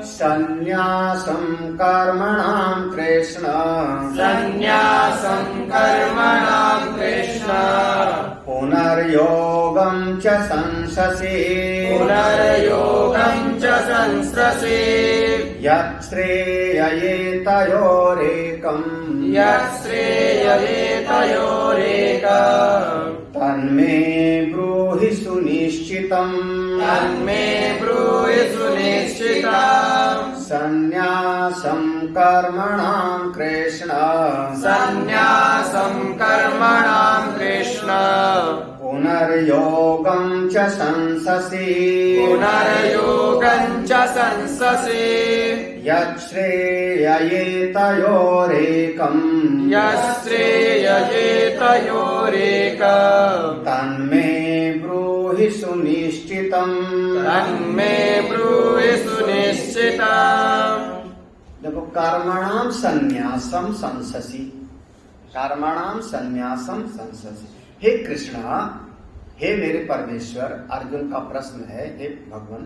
संन्यासं कर्मणां कृष्ण संन्यासं कर्मणां कृष्ण पुनर्योगं च संससि पुनर्योगं च संससि यत् श्रेयये तयोरेकम् यश्रेयये तयोरेकम् तन्मे ब्रूहि सुनिश्चितम् तन्मे ब्रूहि सुनिश्चितम् संन्यासं कर्मणां कृष्ण संन्यासं कर्मणां कृष्ण पुनर्योगं च संससि पुनर्योगं च संससि यत् श्रेयये तयोरेकम् यश्रेयये तयोरेकम् तन्मे ब्रूहि सुनिश्चितम् तन्मे ब्रूहि सुनिश्चितम्। देखो, कर्मणाम संन्यासम संससि, कर्मणाम संन्यासम संससि। हे कृष्णा, हे मेरे परमेश्वर, अर्जुन का प्रश्न है, हे भगवान,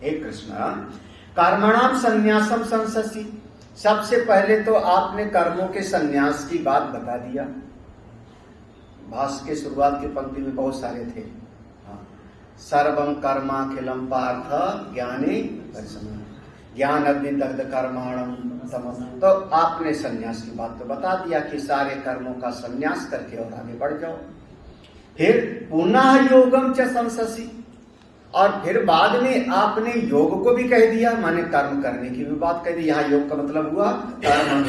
हे कृष्णा, कर्मणाम संन्यासम संससि। सबसे पहले तो आपने कर्मों के संन्यास की बात बता दिया। भाष्य के शुरुआत की पंक्ति में बहुत सारे थे। सर्वं कर्माखिलम पार्थ ज्ञाने परिसमाप्तं ज्ञान अग्नि दग्ध कर्माणम तमः। तो आपने संन्यास की बात तो बता दिया कि सारे कर्मों का संन्यास करके और आगे बढ़ जाओ। फिर पुनः योगम च संससि, और फिर बाद में आपने योग को भी कह दिया, माने कर्म करने की भी बात कह दी। यहाँ योग का मतलब हुआ कर्म,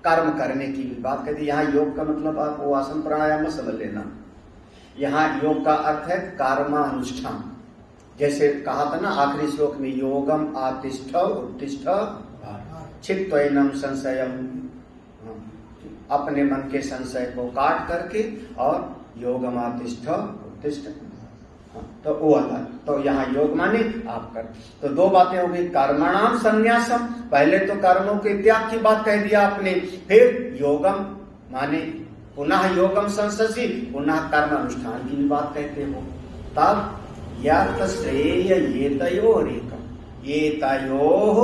कर्म करने की भी बात कह दी। यहाँ योग का मतलब आप वो आसन प्राणायाम समझ लेना। यहाँ योग का अर्थ है कर्मानुष्ठान। जैसे कहा था ना आखिरी श्लोक में, योगम आतिष्ठ उत्तिष्ठ चित्तैनम संशयम, अपने मन के संशय को काट करके, और योगम आतिष्ठ उत्तिष्ठ, तो वो अलग। तो यहाँ योग माने आप कर। तो दो बातें हो गई, कर्मणाम संन्यासम, पहले तो कर्मों के त्याग की बात कह दिया आपने। फिर योगम माने पुनः योगम संससि, पुनः कर्म अनुष्ठान की भी बात कहते हो। तब यत् श्रेय एतयोरेकम्, एतयोः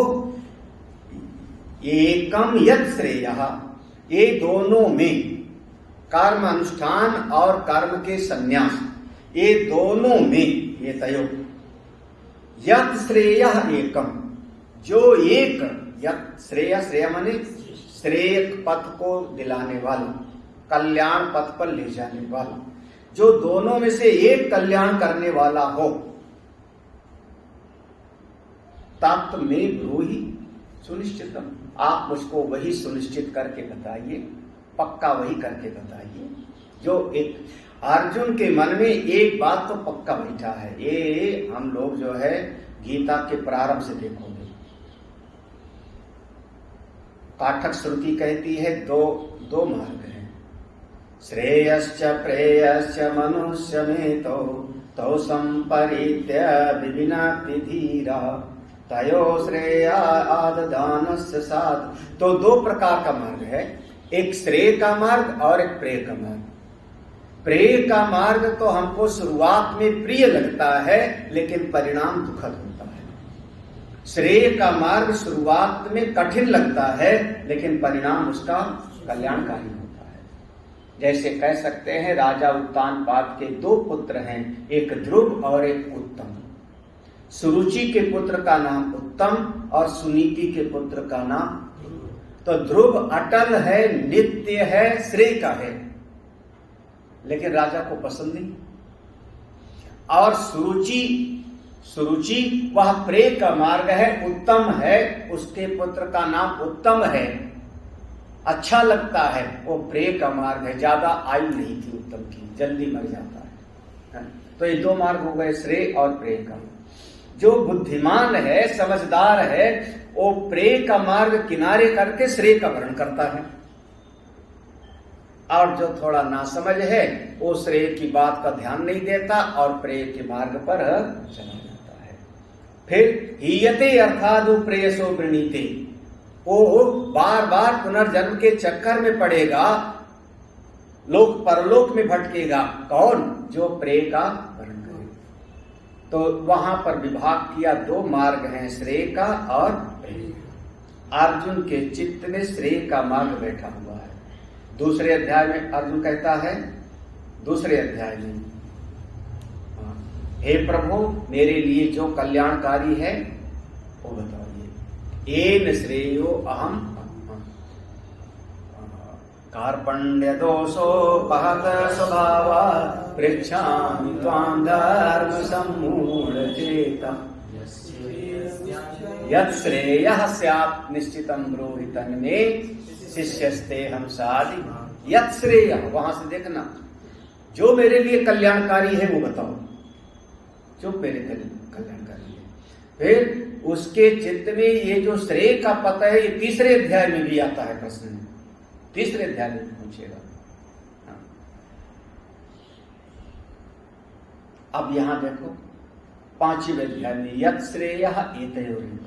एकम यत् श्रेयः, ये दोनों में कर्म अनुष्ठान और कर्म के संन्यास, ये दोनों में, ये तयो यत् श्रेयः एकम, जो एक, यत् श्रेय, श्रेय माने श्रेय पथ को दिलाने वाला, कल्याण पथ पर ले जाने वाला, जो दोनों में से एक कल्याण करने वाला हो, तत् में ब्रूहि सुनिश्चितम, आप मुझको वही सुनिश्चित करके बताइए, पक्का वही करके बताइए। जो एक अर्जुन के मन में एक बात तो पक्का बैठा है, ये हम लोग जो है गीता के प्रारंभ से देखोगे, पाठक श्रुति कहती है दो मार्ग हैं, श्रेयश्च प्रेयश्च मनुष्य में तो संपरित्य विविनाति धीरा तयो श्रेया आददानस्य साध। तो दो प्रकार का मार्ग है, एक श्रेय का मार्ग और एक प्रेय का मार्ग। प्रेय का मार्ग तो हमको शुरुआत में प्रिय लगता है, लेकिन परिणाम दुखद होता है। श्रेय का मार्ग शुरुआत में कठिन लगता है, लेकिन परिणाम उसका कल्याणकारी होता है। जैसे कह सकते हैं राजा उत्तानपाद के दो पुत्र हैं, एक ध्रुव और एक उत्तम। सुरुचि के पुत्र का नाम उत्तम और सुनीति के पुत्र का नाम ध्रुव। तो ध्रुव अटल है, नित्य है, श्रेय का है, लेकिन राजा को पसंद नहीं। और सुरुचि सुरुचि वह प्रेय का मार्ग है, उत्तम है, उसके पुत्र का नाम उत्तम है, अच्छा लगता है, वो प्रेय का मार्ग है। ज्यादा आयु नहीं थी उत्तम की, जल्दी मर जाता है। तो ये दो मार्ग हो गए, श्रेय और प्रेय का। जो बुद्धिमान है, समझदार है, वो प्रेय का मार्ग किनारे करके श्रेय का वर्ण करता है, और जो थोड़ा नासमझ है वो श्रेय की बात का ध्यान नहीं देता और प्रेय के मार्ग पर चला जाता है। फिर हीयते अर्थात प्रेयसो वृणीते, वो बार बार पुनर्जन्म के चक्कर में पड़ेगा, लोक परलोक में भटकेगा। कौन? जो प्रेय का वर्ण करे। तो वहां पर विभाग किया, दो मार्ग हैं, श्रेय का और प्रेय। अर्जुन के चित्त में श्रेय का मार्ग बैठा हुआ है। दूसरे अध्याय में अर्जुन कहता है, दूसरे अध्याय में, हे प्रभु मेरे लिए जो कल्याणकारी है वो बताइए। एन श्रेयो अहम कार्पण्य दोषोपहत स्वभावा पृच्छामि त्वां धर्म सम्मूढचेता यत् श्रेयः स्यात् निश्चितं ब्रूहि तन्मे शिष्यस्ते हम साधि। यत् श्रेय, वहां से देखना, जो मेरे लिए कल्याणकारी है वो बताओ, जो मेरे कल्याणकारी है। फिर उसके चित्त में ये जो श्रेय का पता है, ये तीसरे अध्याय में भी आता है प्रश्न में, तीसरे अध्याय में पूछेगा। अब यहां देखो 5वें अध्याय में यत् श्रेयः एतयोरेकम्,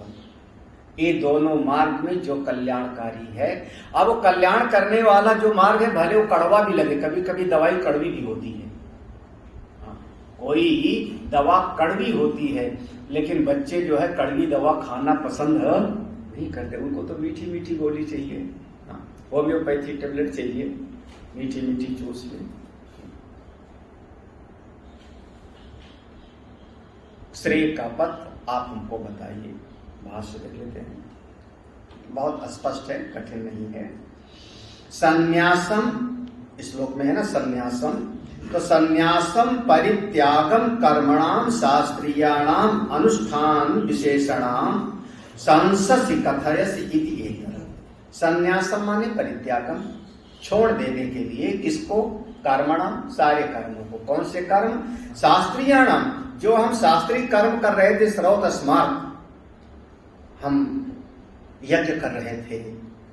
ये दोनों मार्ग में जो कल्याणकारी है। अब वो कल्याण करने वाला जो मार्ग है, भले वो कड़वा भी लगे, कभी कभी दवाई कड़वी भी होती है, कोई दवा कड़वी होती है, लेकिन बच्चे जो है कड़वी दवा खाना पसंद नहीं करते, उनको तो मीठी मीठी गोली चाहिए, होम्योपैथी टेबलेट चाहिए, मीठी मीठी चूस में। श्रेय का पथ आप हमको बताइए। भाष्य देख लेते हैं, बहुत स्पष्ट है, कठिन नहीं है। संन्यासम, श्लोक में है ना संन्यासम, तो संन्यासम परित्यागम कर्मणाम शास्त्रीयाणाम अनुष्ठान विशेषणाम संससि कथयसि इति एतत्। संन्यासम माने परित्यागम, छोड़ देने के लिए, किसको? कर्मणाम, सारे कर्मों को। कौन से कर्म? शास्त्रीयाणाम, जो हम शास्त्रीय कर्म कर रहे थे, श्रौत स्मार्त, हम यज्ञ कर रहे थे,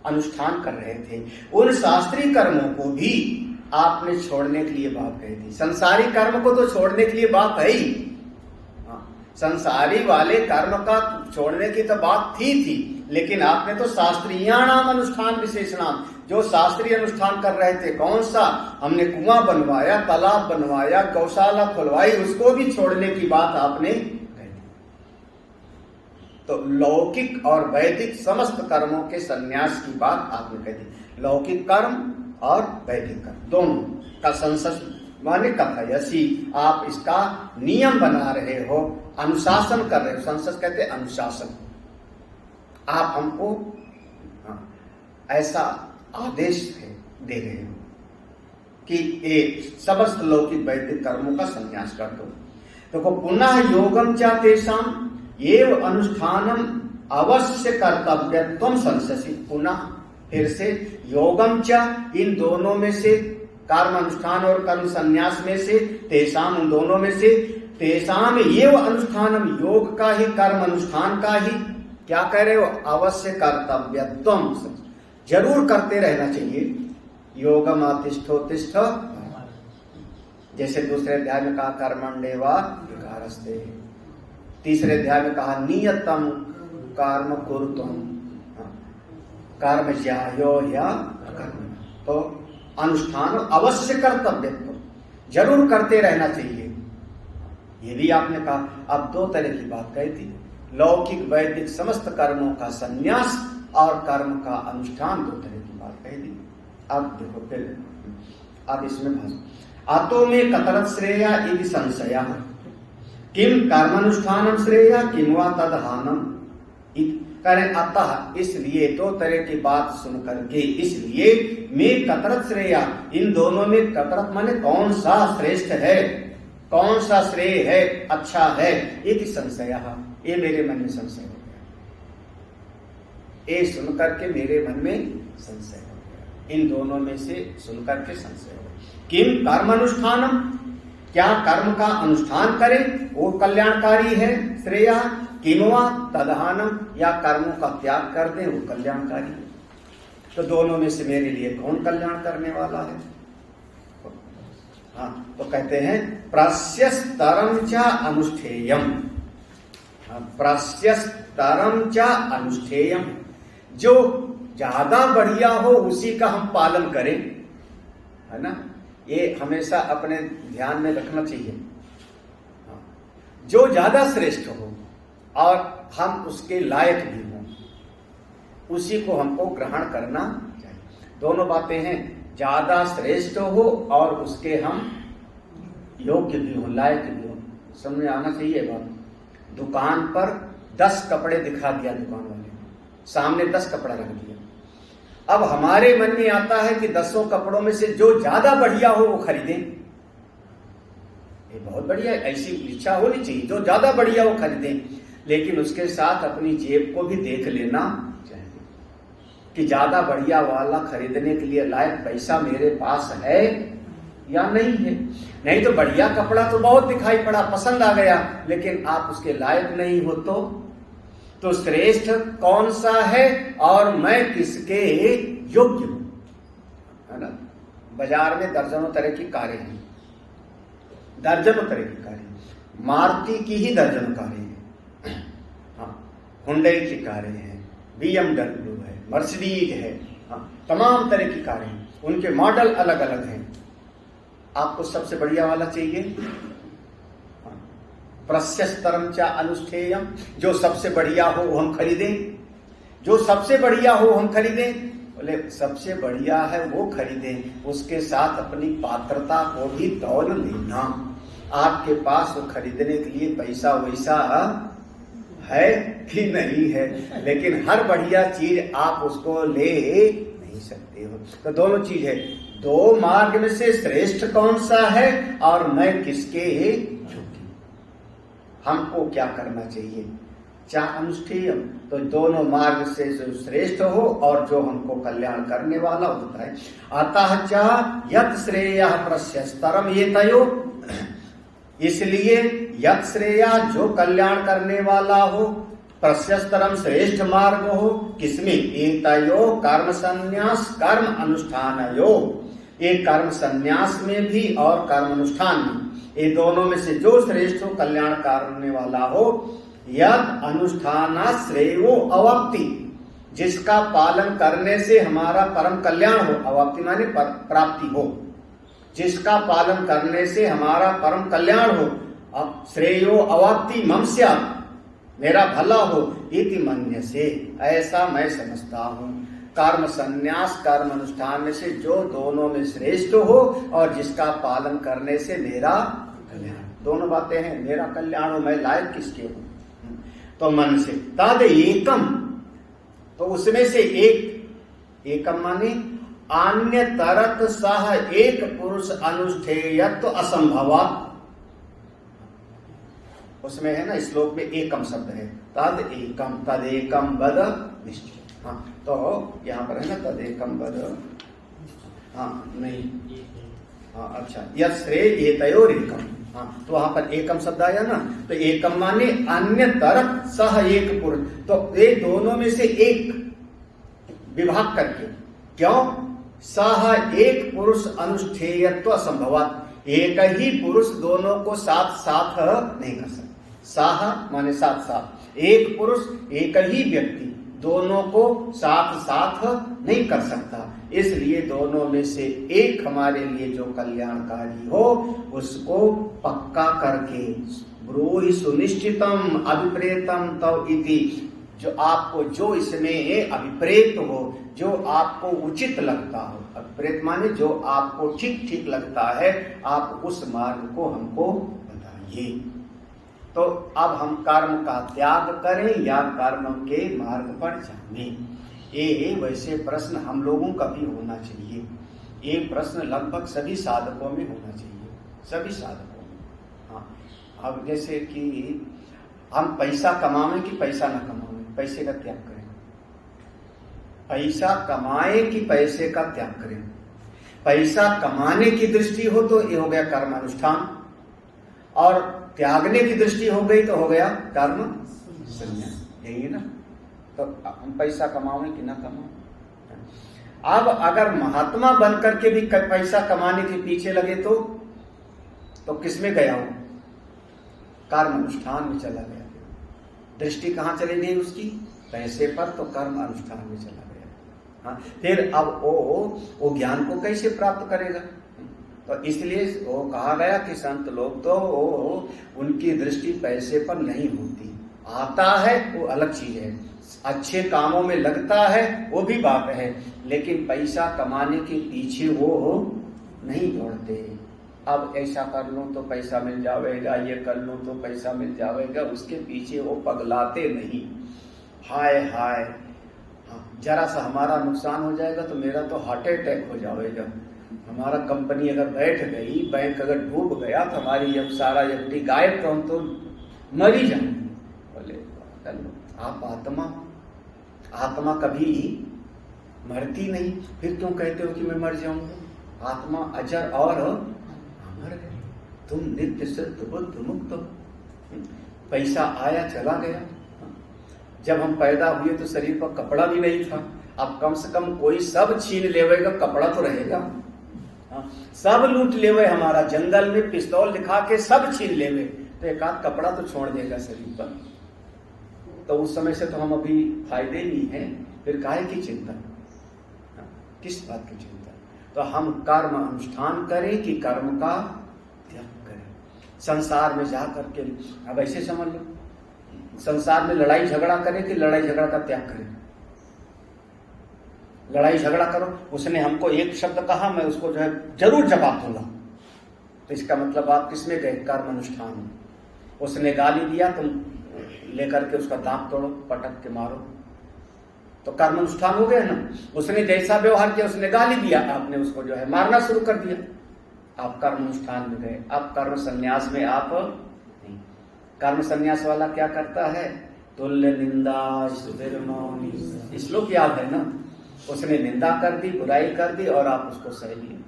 अनुष्ठान कर रहे थे, उन शास्त्रीय कर्मों को भी आपने छोड़ने के लिए बात कही थी। संसारी कर्म को तो छोड़ने के लिए बात है ही, संसारी वाले कर्म का छोड़ने की तो बात थी, लेकिन आपने तो शास्त्रीयाणाम अनुष्ठान विशेषणाम, जो शास्त्रीय अनुष्ठान कर रहे थे, कौन सा? हमने कुआं बनवाया, तालाब बनवाया, गौशाला खुलवाई, उसको भी छोड़ने की बात आपने कही। तो लौकिक और वैदिक समस्त कर्मों के संन्यास की बात आपने कह दी। लौकिक कर्म और वैदिक कर्म दोनों का संसस माने कथयसि, आप इसका नियम बना रहे हो, अनुशासन कर रहे हो। संसस कहते हैं अनुशासन। आप हमको ऐसा आदेश दे रहे हो कि एक समस्त लौकिक वैदिक कर्मों का संन्यास कर दो। देखो, पुनः योगम च तेषाम एव अनुष्ठानम अवश्य कर्तव्यत्वम संससि। पुनः, फिर से, योगम च, इन दोनों में से, कर्म अनुष्ठान और कर्म संन्यास में से, तेषाम, उन दोनों में से, तेषाम एव अनुष्ठानम, योग का ही, कर्म अनुष्ठान का ही क्या कह रहे हो? अवश्य कर्तव्यत्वम, जरूर करते रहना चाहिए। योगम अतिष्ठोतिष्ठ, जैसे दूसरे अध्याय में कहा कर्मण्येवा विकारस्ते, तीसरे अध्याय में कहा नियतम कर्म कुरुतम कर्म ज्यायो या कर्म। तो अनुष्ठान अवश्य कर्तव्यत्व, जरूर करते रहना चाहिए, ये भी आपने कहा। अब दो तरह की बात कही थी, लौकिक वैदिक समस्त कर्मों का संन्यास और कर्म का अनुष्ठान, दो तरह की बात कही थी। अब देखो, फिर अब इसमें भाषण, अतो में कतरत श्रेया इति संशया, किम कर्मानुष्ठानम श्रेया किम वा तदहानम। करें अतः, इसलिए, दो तरह की बात सुन करके, इसलिए में कतरत श्रेया, इन दोनों में कतरत माने कौन सा श्रेष्ठ है, कौन सा श्रेय है, अच्छा है, इति संशयः, ये मेरे मन में संशय हो गया। ये सुन करके मेरे मन में संशय हो गया। इन दोनों में से सुन करके संशय हो गया। किम कर्म अनुष्ठानम, क्या कर्म का अनुष्ठान करें वो कल्याणकारी है श्रेय, किमवा तदहानम, या कर्मों का त्याग कर दें वो कल्याणकारी है। तो दोनों में से मेरे लिए कौन कल्याण करने वाला है? हाँ, तो कहते हैं प्रस्यस्तरम च अनुष्ठेयम, प्रस्यस्तरम च अनुष्ठेयम, जो ज्यादा बढ़िया हो उसी का हम पालन करें, है ना। ये हमेशा अपने ध्यान में रखना चाहिए। जो ज्यादा श्रेष्ठ हो और हम उसके लायक भी हों, उसी को हमको ग्रहण करना चाहिए। दोनों बातें हैं, ज्यादा श्रेष्ठ हो और उसके हम योग्य भी हो, लायक भी हो। समझ में आना चाहिए बात। दुकान पर 10 कपड़े दिखा दिया दुकान वाले ने, सामने 10 कपड़ा रख दिया। अब हमारे मन में आता है कि 10 कपड़ों में से जो ज्यादा बढ़िया हो वो खरीदें। ये बहुत बढ़िया है, ऐसी इच्छा होनी चाहिए, जो ज्यादा बढ़िया हो खरीदें। लेकिन उसके साथ अपनी जेब को भी देख लेना चाहिए कि ज्यादा बढ़िया वाला खरीदने के लिए लायक पैसा मेरे पास है या नहीं है। नहीं तो बढ़िया कपड़ा तो बहुत दिखाई पड़ा, पसंद आ गया, लेकिन आप उसके लायक नहीं हो तो श्रेष्ठ कौन सा है और मैं किसके योग्य हूं, है ना। बाजार में दर्जनों तरह की कारें हैं, दर्जनों तरह की कारें, मारुति की ही दर्जनों कारें हैं, हाँ, हुंडई की कारें हैं, BMW है, मर्सिडीज है, हाँ, तमाम तरह की कारें हैं, उनके मॉडल अलग अलग हैं। आपको सबसे बढ़िया वाला चाहिए, प्रस्यस्तरम च अनुष्ठेयम, जो सबसे बढ़िया हो वो हम खरीदें, जो सबसे बढ़िया हो हम खरीदें। बोले सबसे बढ़िया है वो खरीदें, उसके साथ अपनी पात्रता को भी तौल लेना। आपके पास वो खरीदने के लिए पैसा वैसा है कि नहीं है, लेकिन हर बढ़िया चीज आप उसको ले नहीं सकते हो। तो दोनों चीज है, दो मार्ग में से श्रेष्ठ कौन सा है और मैं किसके योग्य, हमको क्या करना चाहिए। चा अनुष्ठेयम, तो दोनों मार्ग से जो श्रेष्ठ हो और जो हमको कल्याण करने वाला होता है। अतः चा यत् श्रेयः प्रस्यस्तरम ये तयो, इसलिए यत् श्रेया जो कल्याण करने वाला हो, प्रस्यस्तरम श्रेष्ठ मार्ग हो, किसमें? एतयो कर्म संन्यास कर्म अनुष्ठानयो, ये कर्म संन्यास में भी और कर्म अनुष्ठान में, ये दोनों में से जो श्रेष्ठ हो कल्याण करने वाला हो। यद अनुष्ठाना श्रेयो अवाप्ति, जिसका पालन करने से हमारा परम कल्याण हो, अवाप्ति माने प्राप्ति हो, जिसका पालन करने से हमारा परम कल्याण हो। अब श्रेयो अवाप्ति मम स्यात्, मेरा भला हो, इति मन्य से, ऐसा मैं समझता हूँ। कर्म संन्यास कर्म अनुष्ठान में से जो दोनों में श्रेष्ठ हो और जिसका पालन करने से मेरा कल्याण, दोनों बातें हैं, मेरा कल्याण हो, मैं लायक किसके हूं। तो मन से तद एकम, तो उसमें से एकम माने अन्य तरत सह एक पुरुष अनुष्ठेयत्व असंभवात्, उसमें है ना श्लोक में एकम शब्द है, तद एकम वद निश्चय। हाँ, तो यहाँ पर है ना तद एकम वद, हाँ नहीं, हाँ अच्छा, यत् श्रेय एतयोर एकम, हाँ तो वहां पर एकम शब्द आया ना, तो एकम माने अन्य तरफ सह एक पुरुष, तो ये दोनों में से एक विभाग करके, क्यों? सह एक पुरुष अनुष्ठेयत्व संभवात्, एक ही पुरुष दोनों को साथ साथ नहीं कर सकता। साह माने साथ साथ, एक पुरुष एक ही व्यक्ति दोनों को साथ साथ नहीं कर सकता, इसलिए दोनों में से एक हमारे लिए जो कल्याणकारी हो उसको पक्का करके, ब्रूहि सुनिश्चितम अभिप्रेतम तव इति, जो आपको जो इसमें अभिप्रेत हो, जो आपको उचित लगता हो, अभिप्रेत माने जो आपको ठीक ठीक लगता है, आप उस मार्ग को हमको बताइए। तो अब हम कर्म का त्याग करें या कर्म के मार्ग पर जाएं, ये वैसे प्रश्न हम लोगों का भी होना चाहिए। ये प्रश्न लगभग सभी साधकों में होना चाहिए, सभी साधकों में, अब जैसे कि हम पैसा कमाएं कि पैसा न कमाएं, पैसे का त्याग करें। पैसा कमाए कि पैसे का त्याग करें। पैसा कमाने की दृष्टि हो तो ये हो गया कर्म अनुष्ठान, और त्यागने की दृष्टि हो गई तो हो गया कर्म संन्यास। यही है ना। तो हम पैसा कमाएं कि ना कमाएं। अब अगर महात्मा बन करके भी पैसा कमाने के पीछे लगे तो किसमें गया हो? कर्म अनुष्ठान में चला गया। दृष्टि कहाँ चली गई उसकी? पैसे पर, तो कर्म अनुष्ठान में चला गया। हाँ, फिर अब वो ज्ञान को कैसे प्राप्त करेगा? तो इसलिए वो कहा गया कि संत लोग तो उनकी दृष्टि पैसे पर नहीं होती। आता है वो अलग चीज है, अच्छे कामों में लगता है वो भी बात है, लेकिन पैसा कमाने के पीछे वो नहीं दौड़ते। अब ऐसा कर लूं तो पैसा मिल जाएगा, ये कर लूं तो पैसा मिल जाएगा, उसके पीछे वो पगलाते नहीं। हाय हाय, जरा सा हमारा नुकसान हो जाएगा तो मेरा तो हार्ट अटैक हो जाएगा, हमारा कंपनी अगर बैठ गई, बैंक अगर डूब गया तो हमारी जब सारा एफडी गायब तो हम तो मर ही जाएंगे। बोले आप आत्मा कभी मरती नहीं, फिर क्यों कहते हो कि मैं मर जाऊंगा? आत्मा अजर और अमर है। तुम नित्य सिद्ध बुद्ध मुक्त हो। पैसा आया चला गया। जब हम पैदा हुए तो शरीर पर कपड़ा भी नहीं था, अब कम से कम कोई सब छीन लेवेगा, कपड़ा तो रहेगा। सब लूट लेवे, हमारा जंगल में पिस्तौल दिखा के सब छीन लेवे, तो एक आध कपड़ा तो छोड़ देगा शरीर पर। तो उस समय से तो हम अभी फायदे नहीं है, फिर काहे की चिंता? किस बात की चिंता? तो हम कर्म अनुष्ठान करें कि कर्म का त्याग करें। संसार में जा करके अब ऐसे समझ लो, संसार में लड़ाई झगड़ा करें कि लड़ाई झगड़ा का त्याग करें? लड़ाई झगड़ा करो, उसने हमको एक शब्द कहा, मैं उसको जो है जरूर जवाब दूंगा, तो इसका मतलब आप किसमें गए? कर्म अनुष्ठान में। उसने गाली दिया, तुम लेकर के उसका दांत तोड़ो, पटक के मारो, तो कर्म अनुष्ठान हो गया ना। उसने जैसा व्यवहार किया, उसने गाली दिया, आपने उसको जो है मारना शुरू कर दिया, आप कर्म अनुष्ठान में गए। अब कर्म संन्यास में आप नहीं। कर्म संन्यास वाला क्या करता है? तुल्य निंदा सुविर्मौनि, श्लोक याद है ना? उसने निंदा कर दी, बुराई कर दी, और आप उसको सह लिए।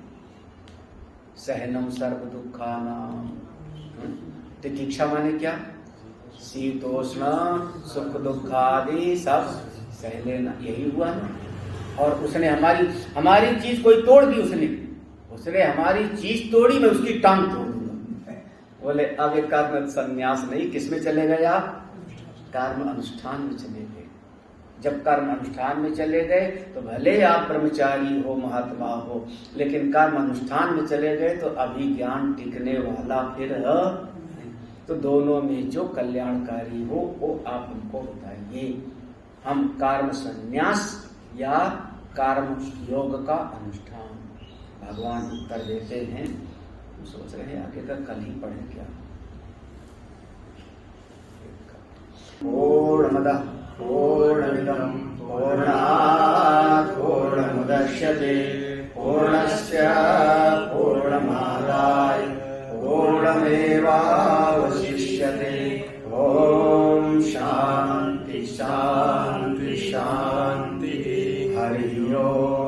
सहनम सर्व दुखानाम। तितिक्षा माने क्या? शीतोष्ण सुख दुख आदि सब सह लेना, यही हुआ ना। और उसने हमारी चीज कोई तोड़ दी, उसने हमारी चीज तोड़ी, मैं उसकी टांग तोड़ दूंगा। बोले अब एक कर्म संन्यास नहीं, किस में चले गए आप? कर्म अनुष्ठान में चले गए। जब कर्म अनुष्ठान में चले गए तो भले आप ब्रह्मचारी हो, महात्मा हो, लेकिन कर्म अनुष्ठान में चले गए तो अभी ज्ञान टिकने वाला फिर है। तो दोनों में जो कल्याणकारी हो वो आप हमको बताइए। हम कर्म संन्यास या कर्म योग का अनुष्ठान? भगवान उत्तर देते हैं। हम सोच रहे हैं आगे तक कल ही पढ़े क्या। पूर्णमदः पूर्णमिदं पूर्णात् पूर्णमुदच्यते पूर्णस्य पूर्णमादाय पूर्णमेवावशिष्यते। ओम शांति शांति शांति। हरि ओम।